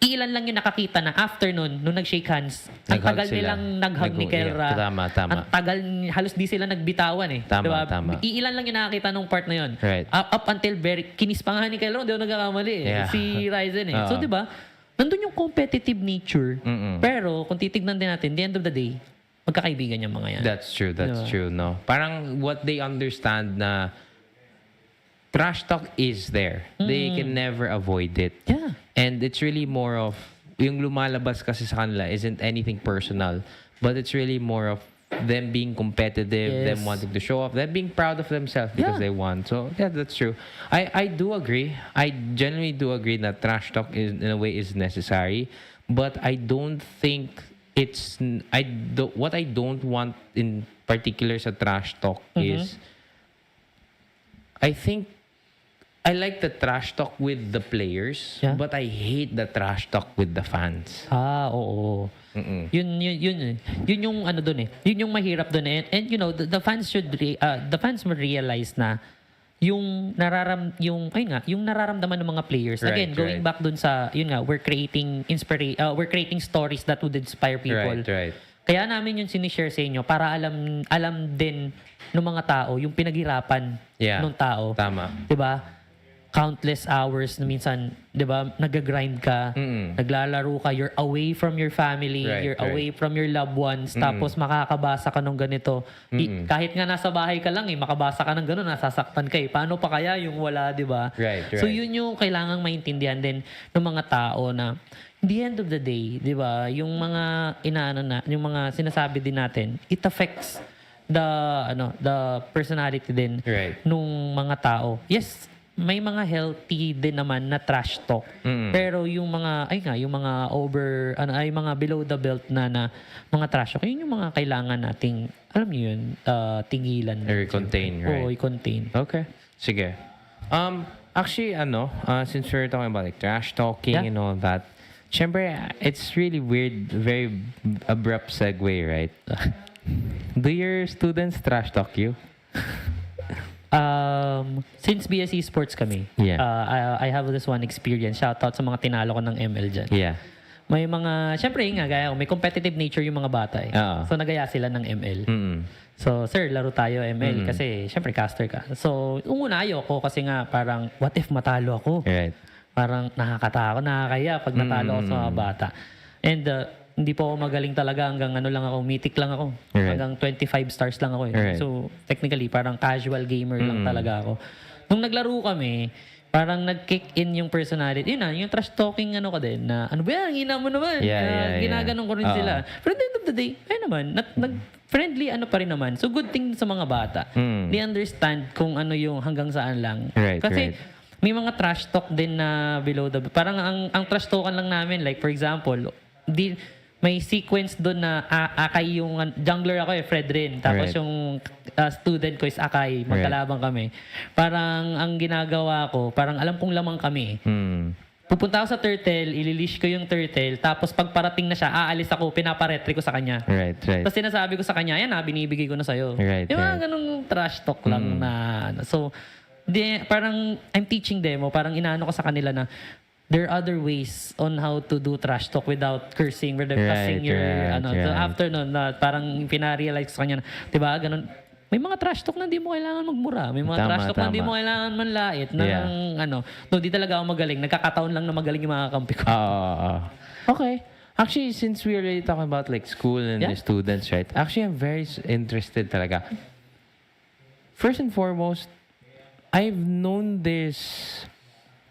ilan lang yung nakakita na after nun, nung nag-shake hands, ang tagal nilang nag-hug ni Kelra. Tama. Ang tagal, halos di sila nagbitawan eh. Tama, diba? tama. Ilan lang yung nakakita nung part na yun. Right. Up until kinis pa nga ni Kelra, hindi ako nagkakamali eh. Yeah. Si Ryzen eh. So diba, nandun yung competitive nature. Pero kung titignan din natin, the end of the day, magkakaibigan yung mga yan. That's true. That's true, no? Parang what they understand na trash talk is there. They can never avoid it. Yeah. And it's really more of, yung lumalabas kasi sa kanila isn't anything personal, but it's really more of them being competitive, them wanting to show off, them being proud of themselves because they won. So, yeah, that's true. I do agree. I genuinely do agree that trash talk in a way is necessary, but I don't think what I don't want in particular sa trash talk is, I think I like the trash talk with the players, but I hate the trash talk with the fans. Oo. Yun yung ano doon eh. Yun yung mahirap doon eh. And you know, the fans will realize na yung nararamdaman ng mga players. Again, going back doon sa we're creating stories that would inspire people. Right. Kaya namin yung sinishare sa inyo para alam din ng mga tao yung pinaghirapan ng tao. Tama. 'Di ba? Countless hours na minsan, 'di ba, nag-grind ka, naglalaro ka, you're away from your family, you're away from your loved ones, tapos makakabasa ka ng ganito. Kahit nga nasa bahay ka lang makabasa ka ng gano'n, nasasaktan ka eh. Paano pa kaya yung wala, 'di ba? Right. So yun yung kailangang maintindihan din ng mga tao na the end of the day, 'di ba, yung mga yung mga sinasabi din natin, it affects the personality din nung mga tao. Yes, may mga healthy din naman na trash talk. Pero yung mga yung mga mga below the belt na mga trash talk, yun yung mga kailangan nating, alam niyo yun, tigilan. Or contain, right? Oo, i-contain. Okay. Sige. Actually, since we're talking about like trash talking and all that, syempre, it's really weird, very abrupt segue, right? Do your students trash talk you? Since BSE Sports kami, I have this one experience. Shoutout sa mga tinalo ko ng ML dyan. Yeah. May mga, syempre gaya ko, may competitive nature yung mga bata eh. So nagaya sila ng ML. So, sir, laro tayo ML kasi syempre caster ka. So, una ayoko kasi nga parang, what if matalo ako? Right. Parang nakakatakot, nakakaya pag natalo ako sa mga bata. And hindi po ako magaling talaga hanggang ano lang ako, mythic lang ako. Right. Hanggang 25 stars lang ako eh. Right. So, technically, parang casual gamer lang talaga ako. Nung naglaro kami, parang nag-kick in yung personality. Yun na, yung trash talking ano ko din, na ano ba yan, hina mo naman. Ginaganon ko rin sila. Pero at the end of the day, ayun naman, nag-friendly ano pa rin naman. So, good thing sa mga bata. They understand kung ano yung hanggang saan lang. Right, Kasi, right. may mga trash talk din na below the... Parang ang trash talkan lang namin, like for example, may sequence doon na Akay yung... Jungler ako Fred rin. Tapos Right. yung student ko is Akay. Magkalabang kami. Parang ang ginagawa ko, parang alam kong lamang kami. Pupunta ako sa turtle, ililish ko yung turtle, tapos pag parating na siya, aalis ako, pinaparetry ko sa kanya. Right. Tapos sinasabi ko sa kanya, yan binibigay ko na sa'yo. Right, Yung mga ganung trash talk lang na... So, parang I'm teaching them, parang inaano ko sa kanila na there are other ways on how to do trash talk without cursing, without cussing your So after nun, parang pina-realize ko sa kanya na, 'di ba, ganun. May mga trash talk na hindi mo kailangan magmura. May mga trash talk na hindi mo kailangan manlait no, di talaga ako magaling. Nagkakataon lang na magaling yung mga kampi ko. Okay. Actually, since we already talking about like school and the students, right? Actually, I'm very interested talaga. First and foremost, I've known this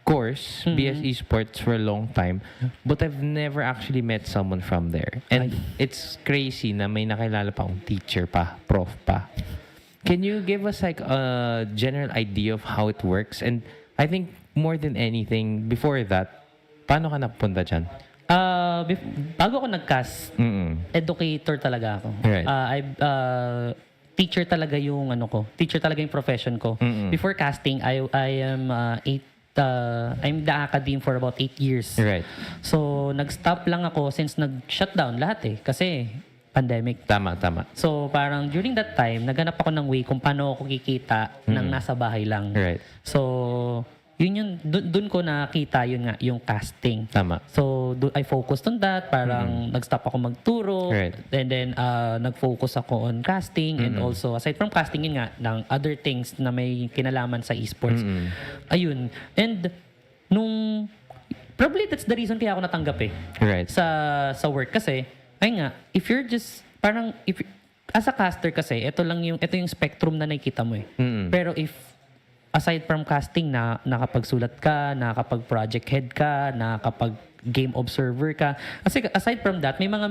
course, BSE Sports, for a long time, but I've never actually met someone from there. And it's crazy na may nakilala pa akong teacher pa, prof pa. Can you give us like a general idea of how it works? And I think more than anything, before that, paano ka napunta dyan? Bago ako nag-cast, educator talaga ako. Right. Teacher talaga yung ano ko. Teacher talaga yung profession ko. Before casting, I am I'm the academe for about 8 years. Right. So, nag-stop lang ako since nag-shutdown lahat kasi pandemic. Tama. So, parang during that time, naghanap ako ng way kung paano ako kikita ng nasa bahay lang. Right. So, dun ko nakita yung casting. Tama. So, I focused on that. Parang nag-stop ako magturo. Right. And then, nag-focus ako on casting. And also, aside from casting, yun nga, ng other things na may kinalaman sa esports. Ayun. And, probably that's the reason kaya ako natanggap Right. sa work. Kasi, ay nga, if you're just, parang, as a caster kasi, ito yung spectrum na nakikita mo Pero if, aside from casting na nakapagsulat ka, nakapag-project head ka, nakapag-game observer ka. Kasi aside from that, may mga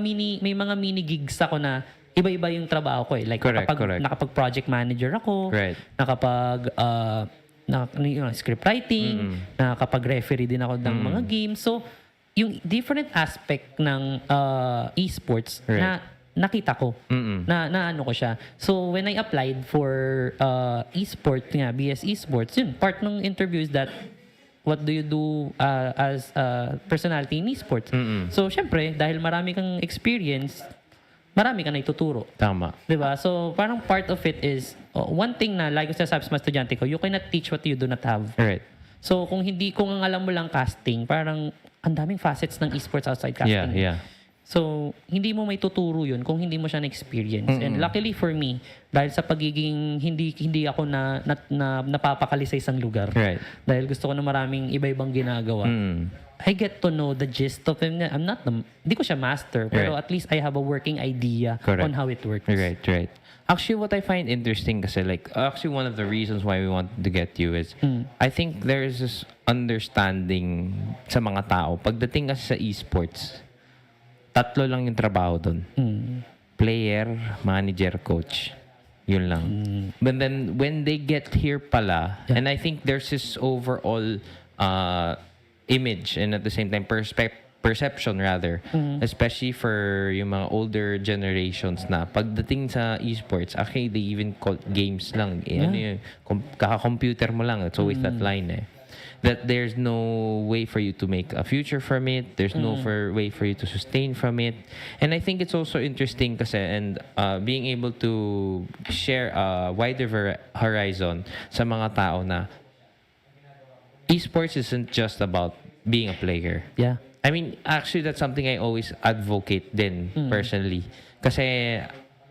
mini gigs ako na iba-iba yung trabaho ko Like correct. nakapag-project manager ako, Right. script writing, nakapag-referee din ako ng mga games. So, yung different aspect ng esports na nakita ko na ano ko siya. So when I applied for esports BS Esports, yun part ng interview is that what do you do as a personality in esports? So syempre dahil marami kang experience, marami kang naituturo. Tama. 'Di ba? So parang part of it is one thing na like ko sabi sa mga estudyante ko, you cannot teach what you do not have. Right. So kung alam mo lang casting, parang ang daming facets ng esports outside casting. Yeah. So, hindi mo may tuturo yun kung hindi mo siya na-experience. And luckily for me, dahil sa pagiging hindi ako napapakali sa isang lugar. Right. Dahil gusto ko na maraming iba-ibang ginagawa. I get to know the gist of it. Hindi ko siya master, pero at least I have a working idea on how it works. Right. Actually, what I find interesting kasi actually one of the reasons why we wanted to get you is I think there's this understanding sa mga tao. Pagdating kasi sa esports, 3 lang yung trabaho doon. Player, manager, coach. Yun lang. But then, when they get here pala, and I think there's this overall image and at the same time perception rather, especially for yung mga older generations na pagdating sa esports, actually, they even call games lang. Ano yun, kaka-computer mo lang. It's always that line that there's no way for you to make a future from it. There's no way for you to sustain from it. And I think it's also interesting kasi and being able to share a wider horizon sa mga tao na esports isn't just about being a player. Yeah. I mean, actually, that's something I always advocate din personally. Kasi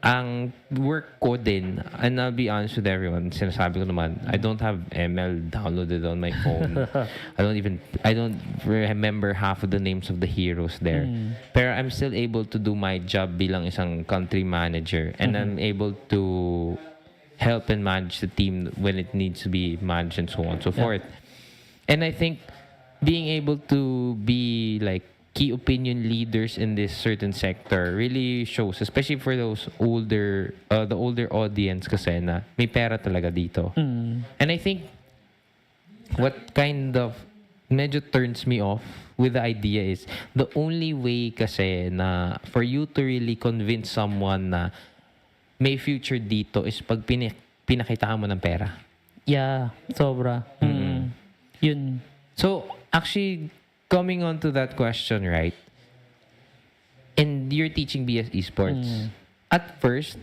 ang work ko din, and I'll be honest with everyone, sinasabi ko naman, I don't have ML downloaded on my phone. I don't remember half of the names of the heroes there. Pero I'm still able to do my job bilang isang country manager, and I'm able to help and manage the team when it needs to be managed and so on and so forth. And I think being able to be like key opinion leaders in this certain sector really shows, especially for those older, the older audience kasi na may pera talaga dito. And I think what kind of medyo turns me off with the idea is the only way kasi na for you to really convince someone na may future dito is pag pinakita mo ng pera. Yeah, sobra. Yun. So, actually, coming on to that question, right? And you're teaching BS Esports. At first,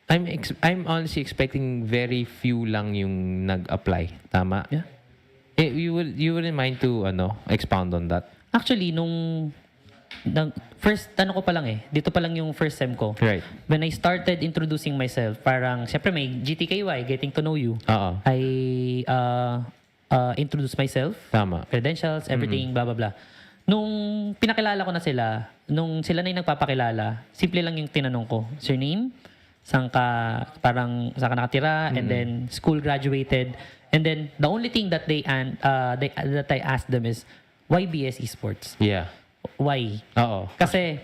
I'm honestly expecting very few lang yung nag-apply. Tama? Yeah. You wouldn't mind to expound on that? Actually, first, ko pa lang dito pa lang yung first sem ko. Right. When I started introducing myself, parang, syempre may GTKY, getting to know you. I introduce myself, Tama. credentials, everything, blah, blah, blah. Nung pinakilala ko na sila, nung sila na yung nagpapakilala, simple lang yung tinanong ko. Surname, saan ka nakatira, and then school graduated. And then, the only thing that that I asked them is, why BS Esports? Yeah. Why? Oo. Kasi,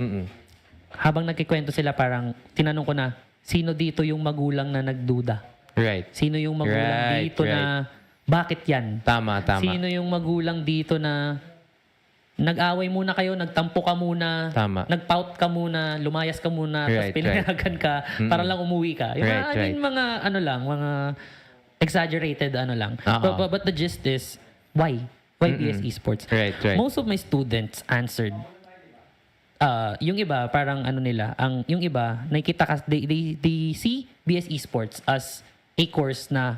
habang nagkikwento sila, parang tinanong ko na, sino dito yung magulang na nagduda? Right. Sino yung magulang dito na, bakit yan? Tama. Sino yung magulang dito na, nag-away muna kayo, nagtampo ka muna, Tama. nagpout ka muna, lumayas ka muna, tapos pinayagan ka, para lang umuwi ka. Yung mga exaggerated lang. But the gist is, why? Why BS Esports? Right. Most of my students answered, yung iba, parang yung iba, nakikita ka, they see BS Esports as a course na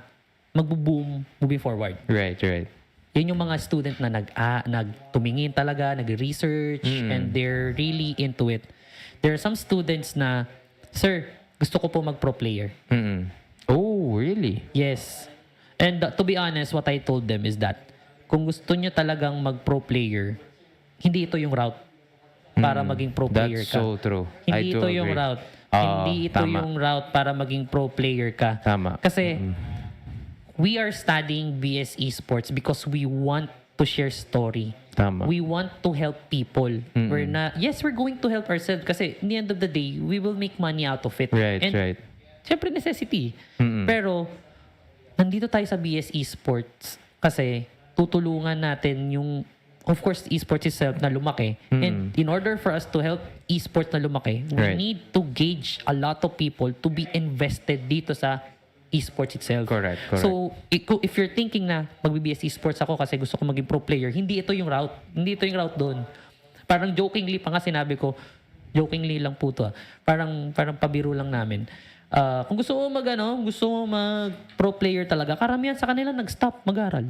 magbo-boom moving forward. Right. Yun yung mga student na nagtumingin talaga, nag-research, and they're really into it. There are some students na, sir, gusto ko po mag-pro player. Oh, really? Yes. And to be honest, what I told them is that, kung gusto nyo talagang mag-pro player, hindi ito yung route para maging pro player ka. That's so true. Hindi ito yung route. Hindi ito yung route para maging pro player ka. Tama. Kasi, we are studying BS Esports because we want to share story. Tama. We want to help people. We're going to help ourselves kasi in the end of the day, we will make money out of it. Right. Syempre necessity. Pero, nandito tayo sa BS Esports kasi tutulungan natin yung, of course, esports itself na lumaki. And in order for us to help esports na lumaki, we need to gauge a lot of people to be invested dito sa esports itself. Correct. So, if you're thinking na mag-BS esports ako kasi gusto ko maging pro player, hindi ito yung route. Hindi ito yung route doon. Parang jokingly pa nga sinabi ko, jokingly lang po to. Parang pabiro lang namin. Kung gusto mo mag pro player talaga, karamihan sa kanila nag-stop mag-aral.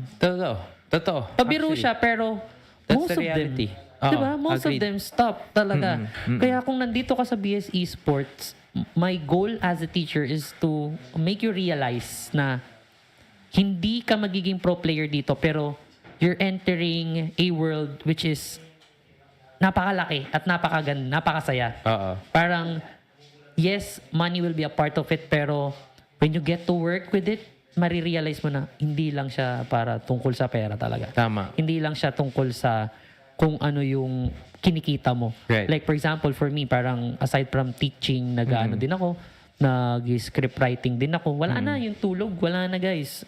Totoo. Pabiro siya, pero most of them, diba? Most of them stop talaga. Kaya kung nandito ka sa BS Esports, my goal as a teacher is to make you realize na hindi ka magiging pro player dito, pero you're entering a world which is napakalaki at napakasaya. Parang, yes, money will be a part of it, pero when you get to work with it, marirealize mo na hindi lang siya para tungkol sa pera talaga. Tama. Hindi lang siya tungkol sa kung ano yung kinikita mo. Right. Like for example, for me, parang aside from teaching, din ako, nag-script writing din ako. Wala na yung tulog. Wala na, guys.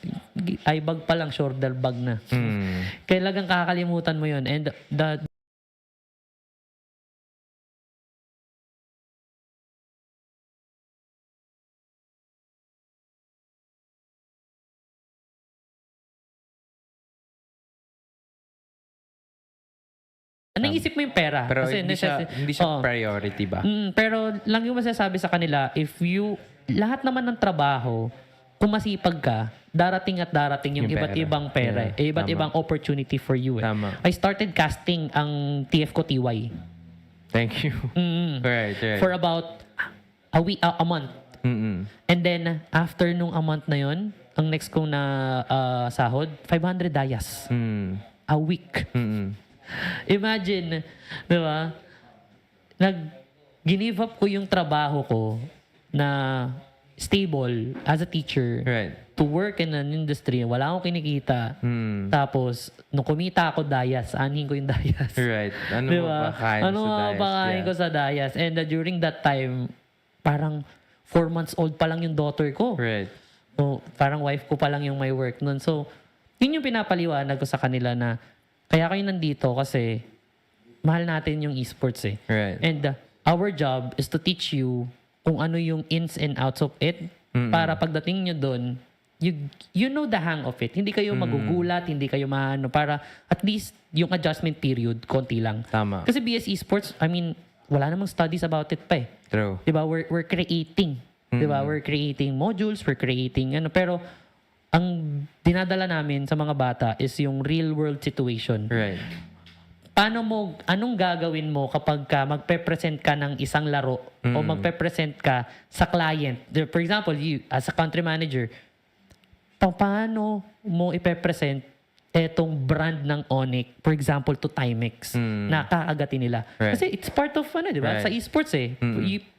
Eye bag pa lang, shoulder bag na. Kailangan kakalimutan mo yun. And naisip mo yung pera. Pero kasi hindi siya priority ba? Pero lang yung masasabi sa kanila, lahat naman ng trabaho, kung masipag ka, darating yung iba't ibang pera. Iba't ibang opportunity for you. Tama. I started casting ang TF ko TY. Thank you. Right. For about a month. Mm-mm. And then, after nung a month na yon, ang next kong na sahod, 500 dayas. A week. Mm-mm. Imagine, di ba? Give up ko yung trabaho ko na stable as a teacher Right. to work in an industry. Wala akong kinikita. Tapos, nung kumita ako dayas, anin ko yung dayas. Right. Ano Di mo ba? pa kain Ano sa nga diet? ba kain Yeah. ko sa dayas? And during that time, parang 4 months old pa lang yung daughter ko. Right. So, parang wife ko pa lang yung may work nun. So, yun yung pinapaliwanag ko sa kanila na kaya kayo nandito kasi mahal natin yung esports eh. Right. And our job is to teach you kung ano yung ins and outs of it para pagdating nyo doon, you know the hang of it. Hindi kayo magugulat, hindi kayo maano, para at least yung adjustment period, konti lang. Tama. Kasi BS Esports, I mean, wala namang studies about it pa eh. True. Diba? We're creating. Diba? We're creating modules, we're creating ano. Pero, ang dinadala namin sa mga bata is yung real world situation. Right. Anong gagawin mo kapag magpe-present ka ng isang laro o magpe-present ka sa client? For example, you, as a country manager, paano mo ipe-present etong brand ng Onic, for example, to Timex, na kakagatin nila. Right. Kasi it's part of, di ba? Right. Sa esports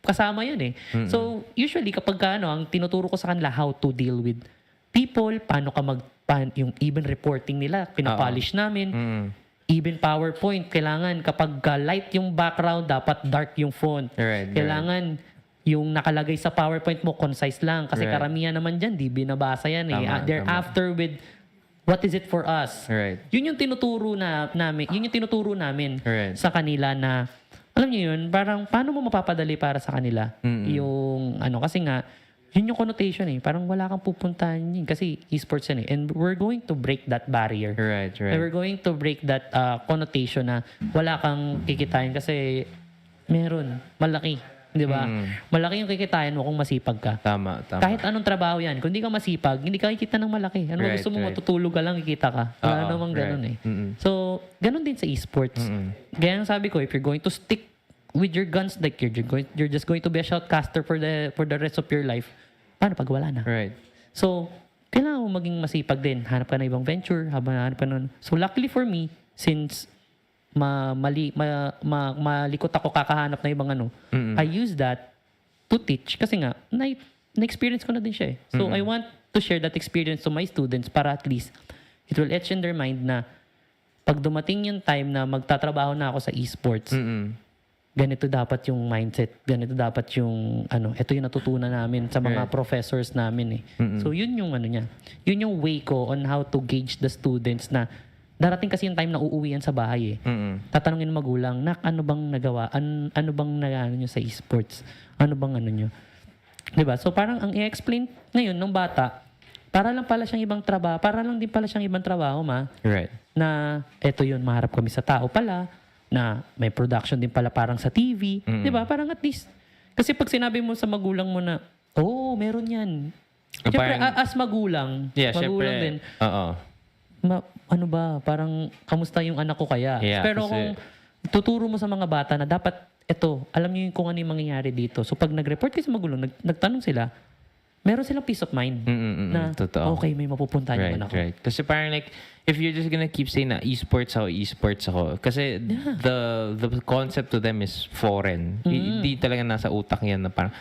kasama yun eh. So, usually, kapag ang tinuturo ko sa kanila how to deal with people, paano yung even reporting nila, pinapolish namin. Even PowerPoint, kailangan kapag light yung background, dapat dark yung font. Right. Kailangan yung nakalagay sa PowerPoint mo, concise lang. Kasi Right. karamihan naman dyan, di binabasa yan eh. Tama, They're tama. after with what is it for us? Right. Yun yung tinuturo namin Right. sa kanila na, alam niyo yun, parang paano mo mapapadali para sa kanila? Yung kasi nga, yun yung connotation eh. Parang wala kang pupuntahan yun. Kasi esports yan eh. And we're going to break that barrier. Right. And we're going to break that connotation na wala kang kikitain kasi meron. Malaki. Di ba? Malaki yung kikitain mo kung masipag ka. Tama. Kahit anong trabaho yan. Kung hindi ka masipag, hindi ka kikita ng malaki. Ano ba Right, gusto mo right. matutulog ka lang, kikita ka. Wala namang ganun eh. So, ganun din sa esports. Kaya ang sabi ko, if you're going to stick with your guns, like you're just going to be a shoutcaster for the rest of your life, paano pag wala na? Right. So, kailangan mo maging masipag din. Hanap ka na ibang venture, hanap ka nun. So, luckily for me, since malikot ako kakahanap na ibang I use that to teach. Kasi nga, na-experience ko na din siya eh. So, I want to share that experience to my students para at least it will etch in their mind na pag dumating yung time na magtatrabaho na ako sa esports, ganito dapat yung mindset, ganito dapat yung ito yung natutunan namin sa mga professors namin eh. So yun yung niya. Yun yung way ko on how to gauge the students na darating kasi yung time na uuwi yan sa bahay eh. Tatanungin ng magulang, ano bang nagawa? Ano bang nagaano nyo sa esports? Ano bang nyo? Diba? So parang ang i-explain ngayon ng bata, para lang din pala siyang ibang trabaho, Right. na eto yun, maharap kami sa tao pala, na may production din pala parang sa TV. Di ba? Parang at least. Kasi pag sinabi mo sa magulang mo na, meron yan. Siyempre, as magulang, magulang din. Oo. Ano ba? Parang, kamusta yung anak ko kaya? Yeah, Pero kung tuturo mo sa mga bata na dapat, alam niyo kung ano yung mangyayari dito. So, pag nag-report kayo sa magulang, nagtanong sila, meron silang peace of mind na, Totoo. okay, may mapupuntahan yung anak ko. Right. Kasi parang like, if you're just gonna keep saying na esports ako. Kasi the concept to them is foreign. Hindi talaga nasa utak yan na parang,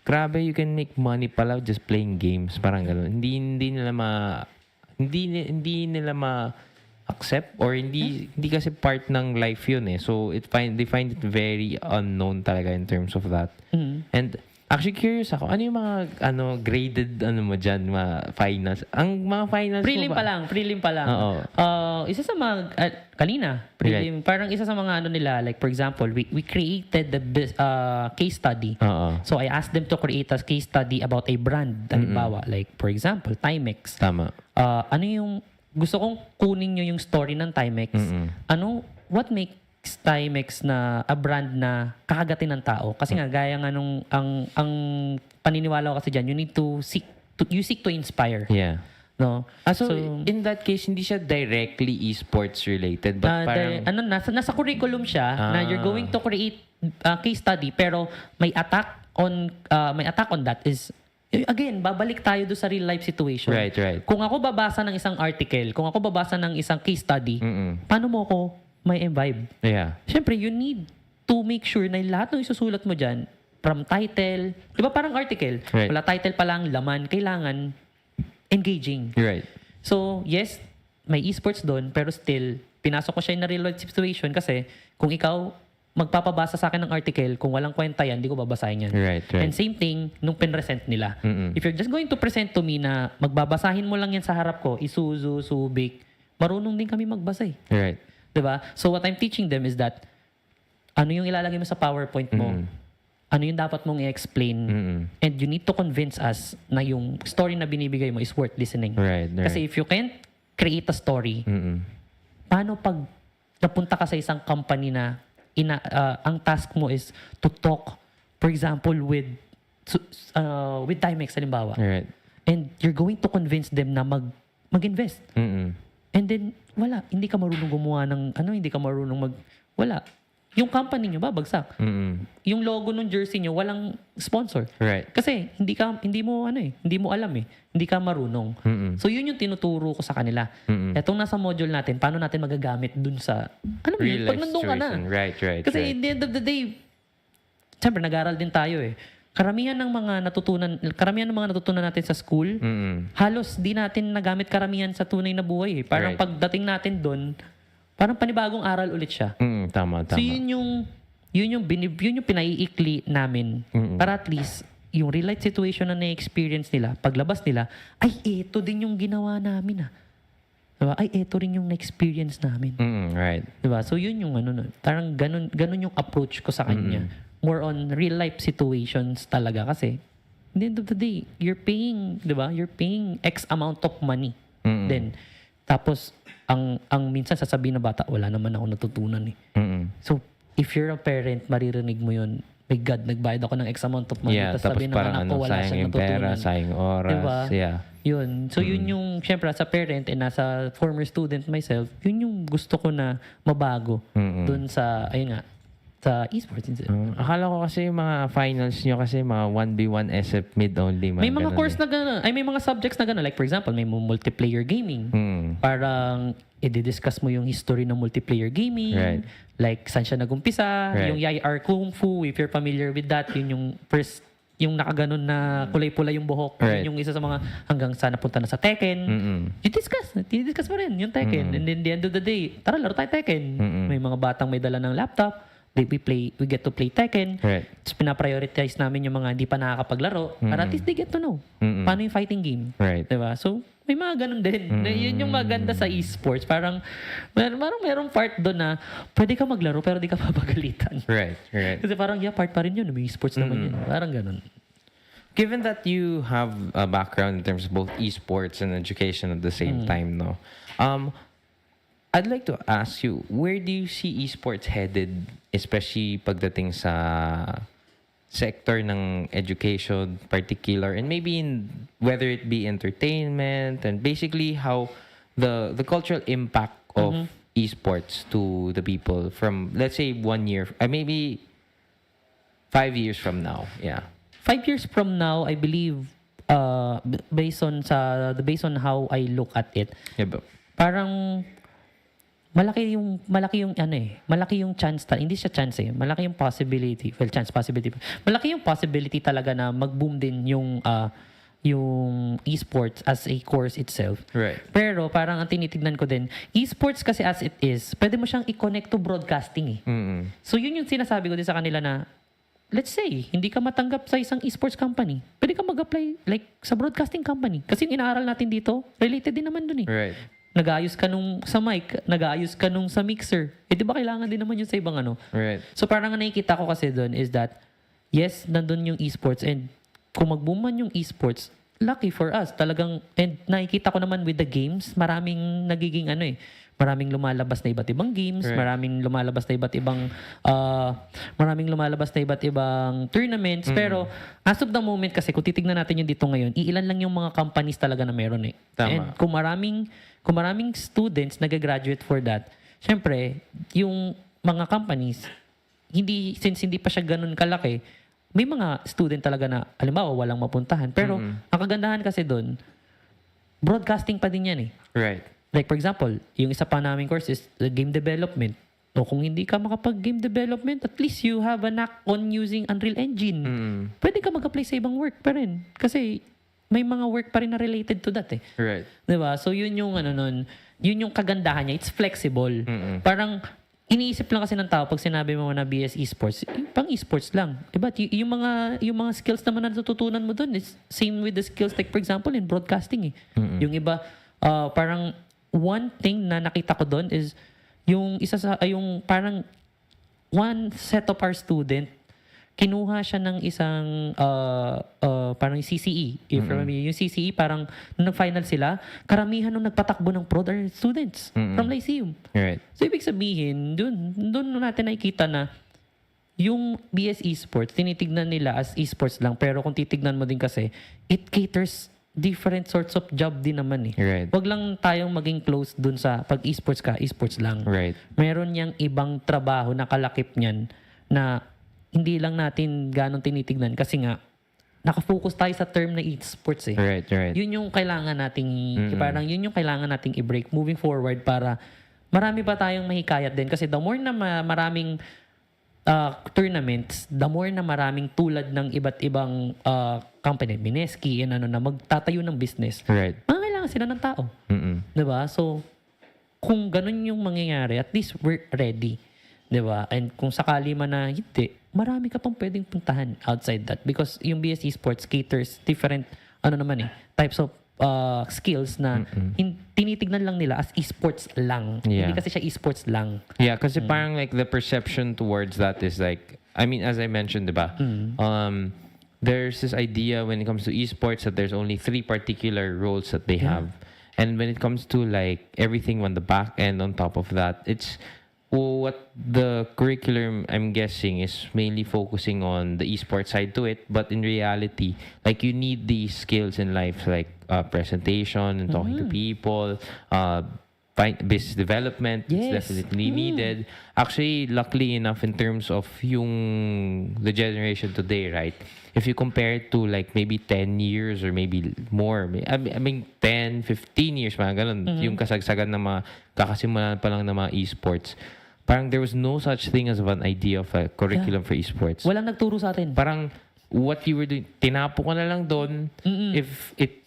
grabe, you can make money pala just playing games. Parang gano'n. Hindi nila ma-accept or hindi kasi part ng life yun eh. So, they find it very unknown talaga in terms of that. And, actually, curious ako. Ano yung mga graded mo dyan, mga finals? Ang mga finals Prelim mo ba? Prelim pa lang. Oo. Isa sa mga, kanina, prelim, parang isa sa mga nila, like for example, we created the case study. So I asked them to create a case study about a brand. Halimbawa, like for example, Timex. Tama. Ano yung, gusto kong kunin nyo yung story ng Timex. What makes Timex na a brand na kakagatin ng tao? Kasi nga, gaya nga nung, ang paniniwala ko kasi dyan, you seek to inspire. Yeah. No? So, in that case, hindi siya directly esports related, but parang... nasa curriculum siya na you're going to create a case study pero may attack, may attack on that is, again, babalik tayo do sa real life situation. Right. Kung ako babasa ng isang article, kung ako babasa ng isang case study, paano mo ako may imbibe? Yeah. Siyempre, you need to make sure na lahat ng isusulat mo dyan, from title, di ba parang article, Right. wala title pa lang, laman, kailangan engaging. Right. So, yes, may esports doon, pero still, pinasok ko siya in a real life situation kasi kung ikaw magpapabasa sa akin ng article, kung walang kwenta yan, di ko babasahin yan. Right. And same thing, nung pinresent nila. If you're just going to present to me na magbabasahin mo lang yan sa harap ko, Isuzu, Subic, marunong din kami magbasa eh. Right. Diba? So what I'm teaching them is that ano yung ilalagay mo sa PowerPoint mo, ano yung dapat mong i-explain, and you need to convince us na yung story na binibigay mo is worth listening. Right. Kasi if you can't create a story, paano pag napunta ka sa isang company na ang task mo is to talk, for example, with Timex, halimbawa. Right. And you're going to convince them na mag-invest. And then, wala. Hindi ka marunong gumawa ng, hindi ka marunong wala. Yung company nyo, babagsak. Yung logo ng jersey nyo, walang sponsor. Right. Kasi, hindi mo alam eh. Hindi ka marunong. So, yun yung tinuturo ko sa kanila. Etong nasa module natin, paano natin magagamit dun sa, Real pag life nandun ka na. situation. Right. Kasi in the end of the day, siyempre, nag-aral din tayo eh. Karamihan ng mga natutunan natin sa school, halos di natin nagamit karamihan sa tunay na buhay eh. Parang pagdating natin doon, parang panibagong aral ulit siya. Tama. So yun yung pinaiikli namin para at least yung real life situation na na-experience nila, paglabas nila, ay eto din yung ginawa namin ah. Diba? Ay eto rin yung na-experience namin. Right. Diba? So yun yung parang ganun yung approach ko sa kanya. More on real life situations talaga kasi at the end of the day, you're paying, di ba? You're paying X amount of money. Then, tapos, ang minsan sasabihin na bata, wala naman ako natutunan eh. So, if you're a parent, maririnig mo yun, my God, nagbayad ako ng X amount of money. Yeah, tapos tapos sabihin ng parang anak ko, wala sayang siyang yung pera, natutunan. sayang oras. Diba? Yeah. Yun. So, yun yung, syempre, as a parent and as a former student myself, yun yung gusto ko na mabago dun sa, ayun nga, sa esports. Akala ko kasi yung mga finals nyo kasi mga 1v1 SF mid only. May mga course na gano'n. Ay, may mga subjects na gano'n. Like, for example, may multiplayer gaming. Parang, i-discuss mo yung history ng multiplayer gaming. Right. Like, saan siya nagumpisa. Right. Yung YR Kung Fu, if you're familiar with that, yun yung first, yung nakaganon na kulay-pula yung buhok. Right. Yun yung isa sa mga hanggang sa napunta na sa Tekken. I-discuss mo rin yung Tekken. And then, the end of the day, tara, laro tayo Tekken. May mga batang may dala ng laptop. We get to play Tekken. Right. Tapos pinaprioritize namin yung mga hindi pa nakakapaglaro para at least they get to know paano yung fighting game. Right. Diba? So, may mga ganun din. Yun yung maganda sa esports. Parang merong part doon na pwede ka maglaro pero di ka papagalitan. Right. Kasi parang, part pa rin yun. May esports naman yun. Parang ganun. Given that you have a background in terms of both esports and education at the same time, no? I'd like to ask you, where do you see esports headed, especially pagdating sa sector ng education particular, and maybe in whether it be entertainment and basically how the cultural impact of esports to the people from, let's say, 1 year, maybe 5 years from now, yeah. 5 years from now, I believe, based on how I look at it, Yeah, but, parang malaki yung chance hindi siya chance malaki yung possibility, possibility. Malaki yung possibility talaga na mag-boom din yung esports as a course itself. right. Pero parang ang tinitignan ko din, esports kasi as it is, pwede mo siyang i-connect to broadcasting eh. So yun yung sinasabi ko din sa kanila na, let's say, hindi ka matanggap sa isang esports company, pwede ka mag-apply like sa broadcasting company. Kasi yung inaaral natin dito, related din naman dun eh. Right. Nag-aayos ka nung sa mic, nag-aayos ka nung sa mixer. Di ba kailangan din naman yun sa ibang Right. So parang ang nakikita ko kasi doon is that, yes, nandun yung esports and kung mag-boom man yung esports, lucky for us. Talagang, and nakikita ko naman with the games, maraming nagiging maraming lumalabas na iba't ibang games, Right. maraming lumalabas na iba't ibang tournaments. Pero as of the moment kasi, kung titignan natin yung dito ngayon, iilan lang yung mga companies talaga na meron eh. Tama. And kung maraming students nag-graduate for that, syempre, yung mga companies, since hindi pa siya ganun kalaki, may mga student talaga na, halimbawa, walang mapuntahan. Pero, ang kagandahan kasi doon, broadcasting pa din yan eh. Right. Like for example, yung isa pa naming course is game development. O kung hindi ka makapag-game development, at least you have a knack on using Unreal Engine. Pwede ka mag-apply sa ibang work pa rin. Kasi may mga work pa rin na related to that eh. Right. Diba? So yun yung nun, yun yung kagandahan niya. It's flexible. Parang iniisip lang kasi ng tao pag sinabi mo na BS Esports, pang esports lang. Diba? Yung mga skills naman na natututunan mo dun is same with the skills like for example in broadcasting eh. Yung iba, parang one thing na nakita ko dun is yung parang one set of our student, kinuha siya ng isang parang CCE. If you remember, yung CCE parang nung nag-final sila, karamihan nung nagpatakbo ng prod are students from Lyceum. Right. So ibig sabihin, dun natin nakikita na yung BS Esports, tinitignan nila as esports lang. Pero kung titignan mo din kasi, it caters different sorts of job din naman eh. Right. Wag lang tayong maging close dun sa pag esports ka, esports lang. Right. Meron niyang ibang trabaho na kalakip niyan na hindi lang natin ganong tinitignan kasi nga nakafocus tayo sa term na esports eh. Right. Yun yung kailangan nating parang yun yung kailangan nating i-break moving forward para marami pa tayong mahikayat din kasi the more na maraming tournaments, the more na maraming tulad ng iba't ibang company, Mineski, na magtatayo ng business. Right. Kailangan sila ng tao. Diba? So, kung ganun yung mangyayari, at least we're ready. Diba? And kung sakali man na hindi, marami ka pang pwedeng puntahan outside that. Because yung BS Esports caters different, types of skills na tinitignan lang nila as esports lang. Yeah. Hindi kasi siya esports lang. Yeah, kasi parang like the perception towards that is like, I mean, as I mentioned, diba? There's this idea when it comes to esports that there's only 3 particular roles that they have. And when it comes to like everything on the back end on top of that, it's what the curriculum, I'm guessing, is mainly focusing on the esports side to it. But in reality, like you need these skills in life, like presentation and talking to people, business development. Yes. It's definitely needed. Actually, luckily enough, in terms of the generation today, right? If you compare it to like maybe 10 years or maybe more, I mean 10, 15 years, mga ganun, yung kasagsagan ng mga kakasimulan pa lang ng mga esports. Parang there was no such thing as an idea of a curriculum for esports. Walang nagturo sa atin. Parang what you were doing, tinapo ko na lang doon.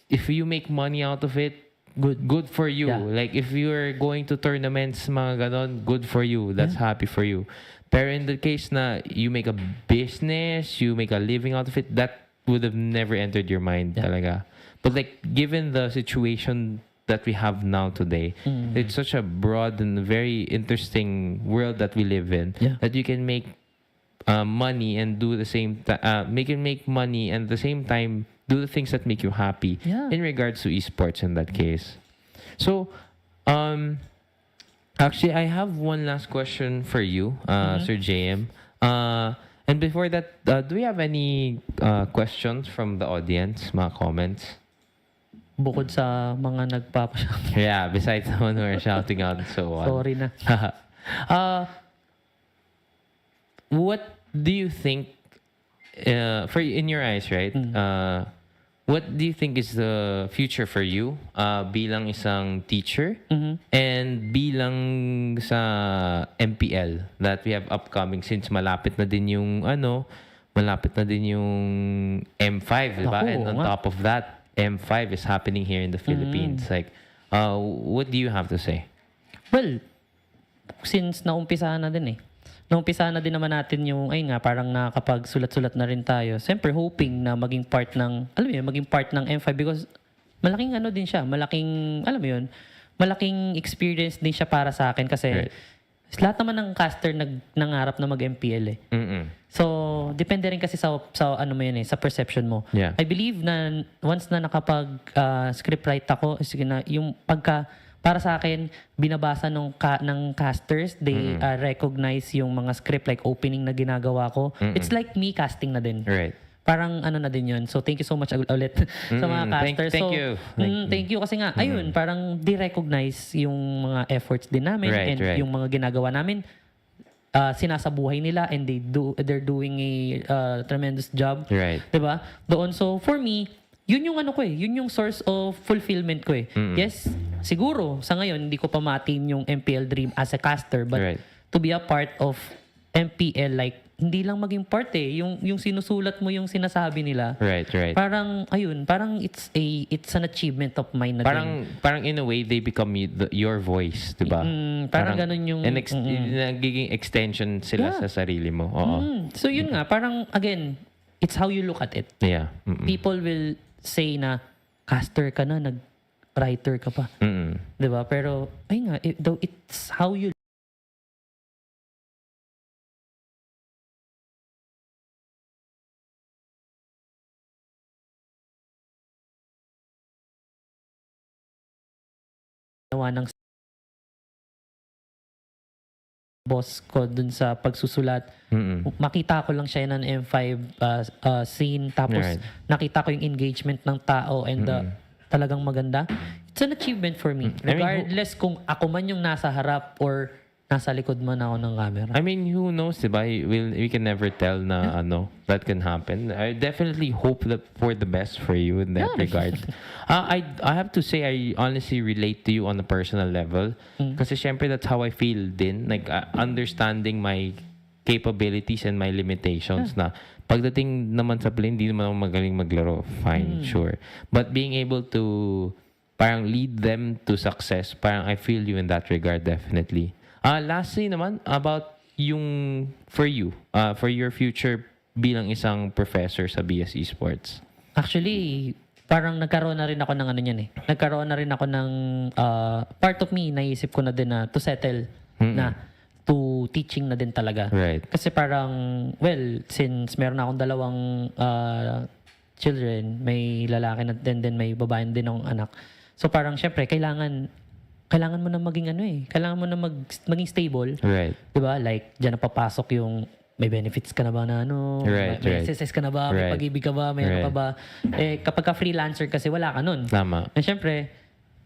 If you make money out of it, good for you. Yeah. Like if you're going to tournaments, mga ganon, good for you. That's happy for you. Pero in the case na you make a business, you make a living out of it, that would have never entered your mind talaga. But like given the situation that we have now today, it's such a broad and very interesting world that we live in, that you can make money and do the same make money and at the same time do the things that make you happy in regards to esports in that case. So actually I have one last question for you, Sir JM. And before that, do we have any questions from the audience, mga comments? Bukod sa mga nagpapashout. Yeah, besides the one who are shouting out and so on. Sorry na. What do you think, in your eyes, right? What do you think is the future for you bilang isang teacher and bilang sa MPL that we have upcoming since malapit na din yung M5, diba? And on top of that, M5 is happening here in the Philippines. Like, what do you have to say? Well, since naumpisahan na din Naumpisahan na din naman natin yung, parang nakakapagsulat-sulat na rin tayo. Siyempre, hoping na maging part ng M5 because malaking din siya. Malaking experience din siya para sa akin kasi lahat naman ng caster nangarap na mag-MPL eh. So, depende rin kasi sa sa perception mo. Yeah. I believe na once na nakapag script write ako, yung para sa akin, binabasa ng casters, they recognize yung mga script like opening na ginagawa ko. It's like me casting na din. Right. Parang na din yun. So, thank you so much ulit sa mga casters. Thank you. Thank you kasi nga, parang di-recognize yung mga efforts din namin and yung mga ginagawa namin. sinasabuhay nila and they're doing a tremendous job. Right. 'Di ba? Doon, so for me, yun yung yun yung source of fulfillment ko eh. Yes, siguro sa ngayon hindi ko pa ma-attain yung MPL dream as a caster, but Right. to be a part of MPL, like hindi lang maging part eh, yung sinusulat mo yung sinasabi nila. Right. Parang parang it's an achievement of mine na Parang in a way they become your voice, 'di ba? Parang ganun yung nagiging extension sila sa sarili mo. Oo. So yun nga, parang again, it's how you look at it. Yeah. People will say na caster ka na, nag-writer ka pa. 'Di ba? Pero ay nga, it's how you nawa ng boss ko dun sa pagsusulat. Makita ko lang siya ng M5 scene, tapos Right. nakita ko yung engagement ng tao and talagang maganda. It's an achievement for me. Regardless kung ako man yung nasa harap or nasa likod man ako ng camera. I mean, who knows, diba? We can never tell na that can happen. I definitely hope that for the best for you in that regard. I have to say, I honestly relate to you on a personal level. Kasi syempre, that's how I feel din. Like, understanding my capabilities and my limitations na pagdating naman sa play, hindi naman ako magaling maglaro. Fine, sure. But being able to parang lead them to success, parang I feel you in that regard, definitely. Lastly naman, about yung for your future bilang isang professor sa BS Esports. Actually, parang nagkaroon na rin ako ng niyan eh. Nagkaroon na rin ako ng part of me, naisip ko na din na to settle na to teaching na din talaga. Right. Kasi parang, well, since meron akong dalawang children, may lalaki na din, may babae din akong anak. So parang syempre, kailangan mo na maging kailangan mo na maging stable. Right. 'Di ba? Like diyan na papasok yung may benefits ka na ba na Right, may right. SSS ka na ba, may pag-ibig ka ba, may ano ka ba? Kapag ka freelancer kasi wala ka nun. Tama. And syempre,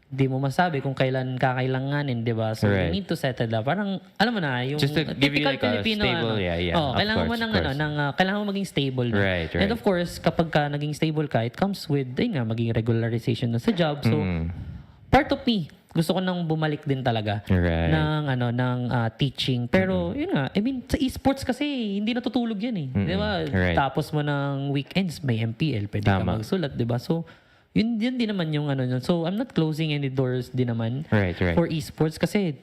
di mo masabi kung kailan kakailanganin, 'di ba? So you need to settle up. Parang alam mo na yung Just to give you like a Filipino, stable, kailangan mo kailangan mo maging stable. Right. And of course, kapag ka naging stable ka, it comes with maging regularization na sa job. So part of me, gusto ko nang bumalik din talaga ng teaching. Pero yun nga, I mean sa esports kasi hindi natutulog 'yan eh. 'Di ba? Tapos mo ng weekends may MPL, pwede ka magsulat, 'di ba? So yun din naman yung So I'm not closing any doors din naman for esports kasi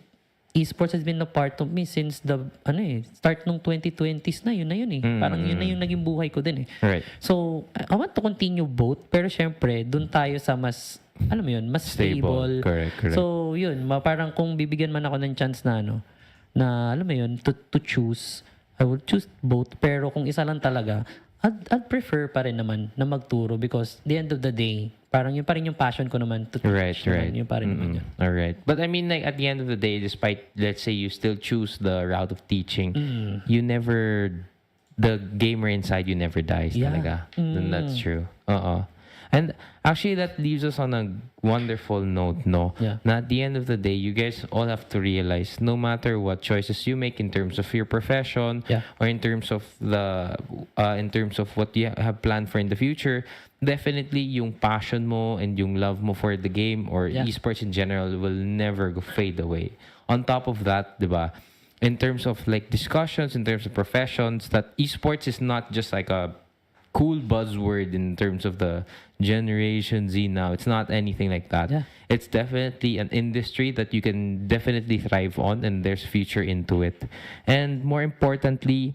esports has been a part of me since the start nung 2020s na yun eh. Parang yun na yung naging buhay ko din eh. Right. So I want to continue both, pero syempre doon tayo sa mas mas stable. Correct. So yun, parang kung bibigyan man ako ng chance na na to choose, I would choose both, pero kung isa lang talaga, I'd prefer pa rin naman na magturo because the end of the day, parang yun pa rin yung passion ko naman to teach. Right. Yun pa rin naman yun. All right. But I mean, like, at the end of the day, despite, let's say, you still choose the route of teaching, you never, the gamer inside you never dies talaga. Then that's true. And actually, that leaves us on a wonderful note, no? Yeah. Na at the end of the day, you guys all have to realize, no matter what choices you make in terms of your profession or in terms of what you have planned for in the future, definitely yung passion mo and yung love mo for the game or esports in general will never fade away. On top of that, diba, in terms of like discussions, in terms of professions, that esports is not just like a cool buzzword in terms of the Generation Z now. It's not anything like that. Yeah. It's definitely an industry that you can definitely thrive on and there's future into it. And more importantly,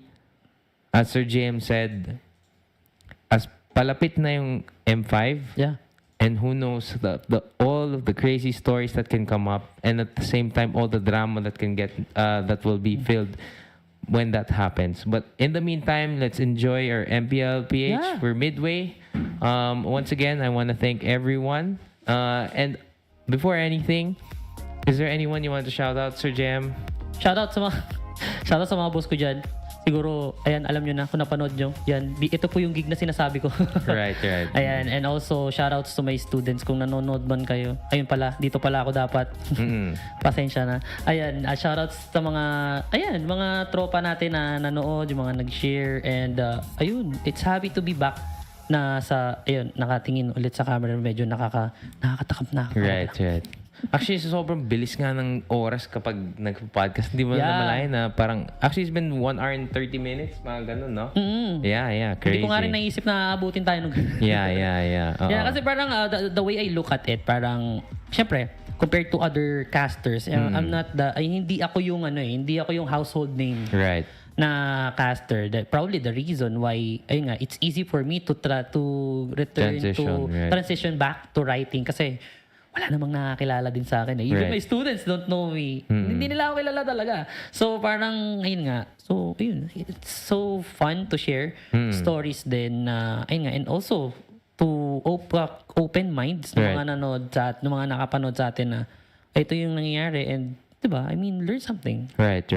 as Sir JM said, as palapit na yung M5, and who knows the all of the crazy stories that can come up, and at the same time all the drama that can get that will be filled when that happens. But in the meantime, let's enjoy our Mpl-Ph. We're midway. Once again, I want to thank everyone. And before anything, is there anyone you want to shout out, Sir Jam? Shout out sa mga boss ko dyan. siguro, ayan, alam nyo na, kung napanood nyo, yan, ito po yung gig na sinasabi ko. Right. Ayan, and also, shoutouts to my students kung nanonood man kayo. Ayun pala, dito pala ako dapat. Pasensya na. Ayan, shoutouts sa mga tropa natin na nanood, yung mga nag-share, and ayun, it's happy to be back nakatingin ulit sa camera, medyo nakakatakam na. Right. Actually, sobrang bilis nga ng oras kapag nagpo-podcast. Hindi mo na namalayan na parang, actually, it's been 1 hour and 30 minutes, mga ganun, no? Yeah, crazy. Hindi ko nga rin naisip na abutin tayo nung Yeah. Yeah, kasi parang the way I look at it, parang, syempre, compared to other casters, hindi ako yung household name. Right. Na caster. Probably the reason why, ayun nga, it's easy for me to return transition back to writing kasi wala namang nakakilala din sa akin. Even my students don't know me. Hindi nila ako kilala talaga. So, parang, ayun nga. So, ayun. It's so fun to share stories din na, ayun nga. And also, to open minds ng mga nanood ng mga nakapanood sa atin na ito yung nangyayari. And, diba? I mean, learn something. Right.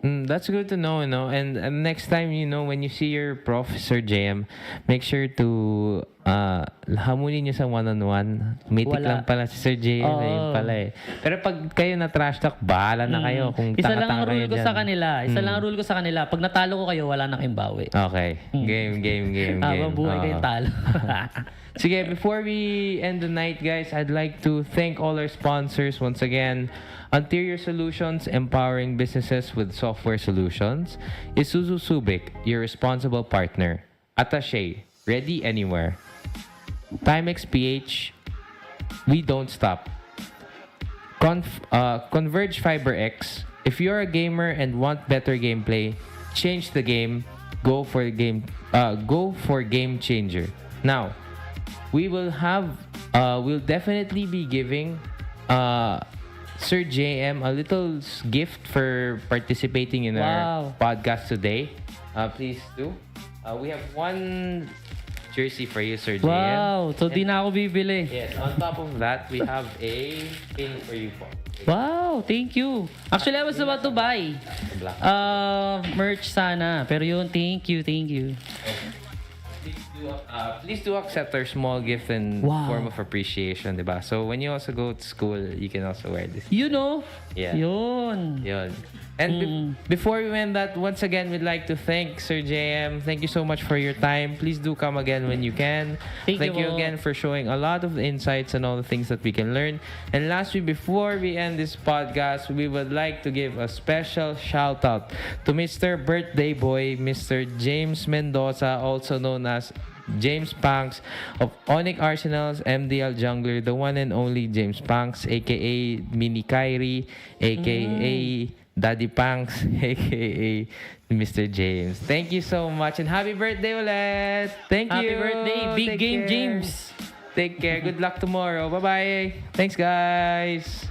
That's good to know, and next time, when you see your prof, Sir JM, make sure to hamunin niyo sa one-on-one. Meeting lang pala si Sir JM, yun pala eh. Pero pag kayo na trash talk, bahala na kayo kung taka-taka kayo dyan. Isa lang ang rule ko sa kanila. Pag natalo ko kayo, wala na kayong bawi. Okay. Game. Mabuhay kayong talo. Sige, before we end the night, guys, I'd like to thank all our sponsors once again. Anterior Solutions, empowering businesses with software solutions. Isuzu Subic, your responsible partner. Attaché, ready anywhere. Mpl-Ph, we don't stop. Converge Fiber X, if you're a gamer and want better gameplay, change the game. Go for Game Changer. Now, we'll definitely be giving Sir JM a little gift for participating in our podcast today. Please do. We have one jersey for you, Sir JM. Wow! So, di na ako bibili. Yes. On top of that, we have a pin for you po. Wow! Thank you. Actually, I was about to buy merch sana. Pero yun, thank you. Okay. Please do accept our small gift in form of appreciation, diba? So when you also go to school, you can also wear this. Yeah. Yun. And before we end that, once again, we'd like to thank Sir JM. Thank you so much for your time. Please do come again when you can. Thank you again for showing a lot of the insights and all the things that we can learn. And lastly, before we end this podcast, we would like to give a special shout out to Mr. Birthday Boy, Mr. James Mendoza, also known as James Panks of Onic Arsenal's MDL Jungler, the one and only James Panks, aka Mini Kyrie, aka Daddy Panks, aka Mr. James. Thank you so much and happy birthday ulit! Thank you! Happy birthday! Big game, James! Take care. Good luck tomorrow. Bye-bye. Thanks, guys.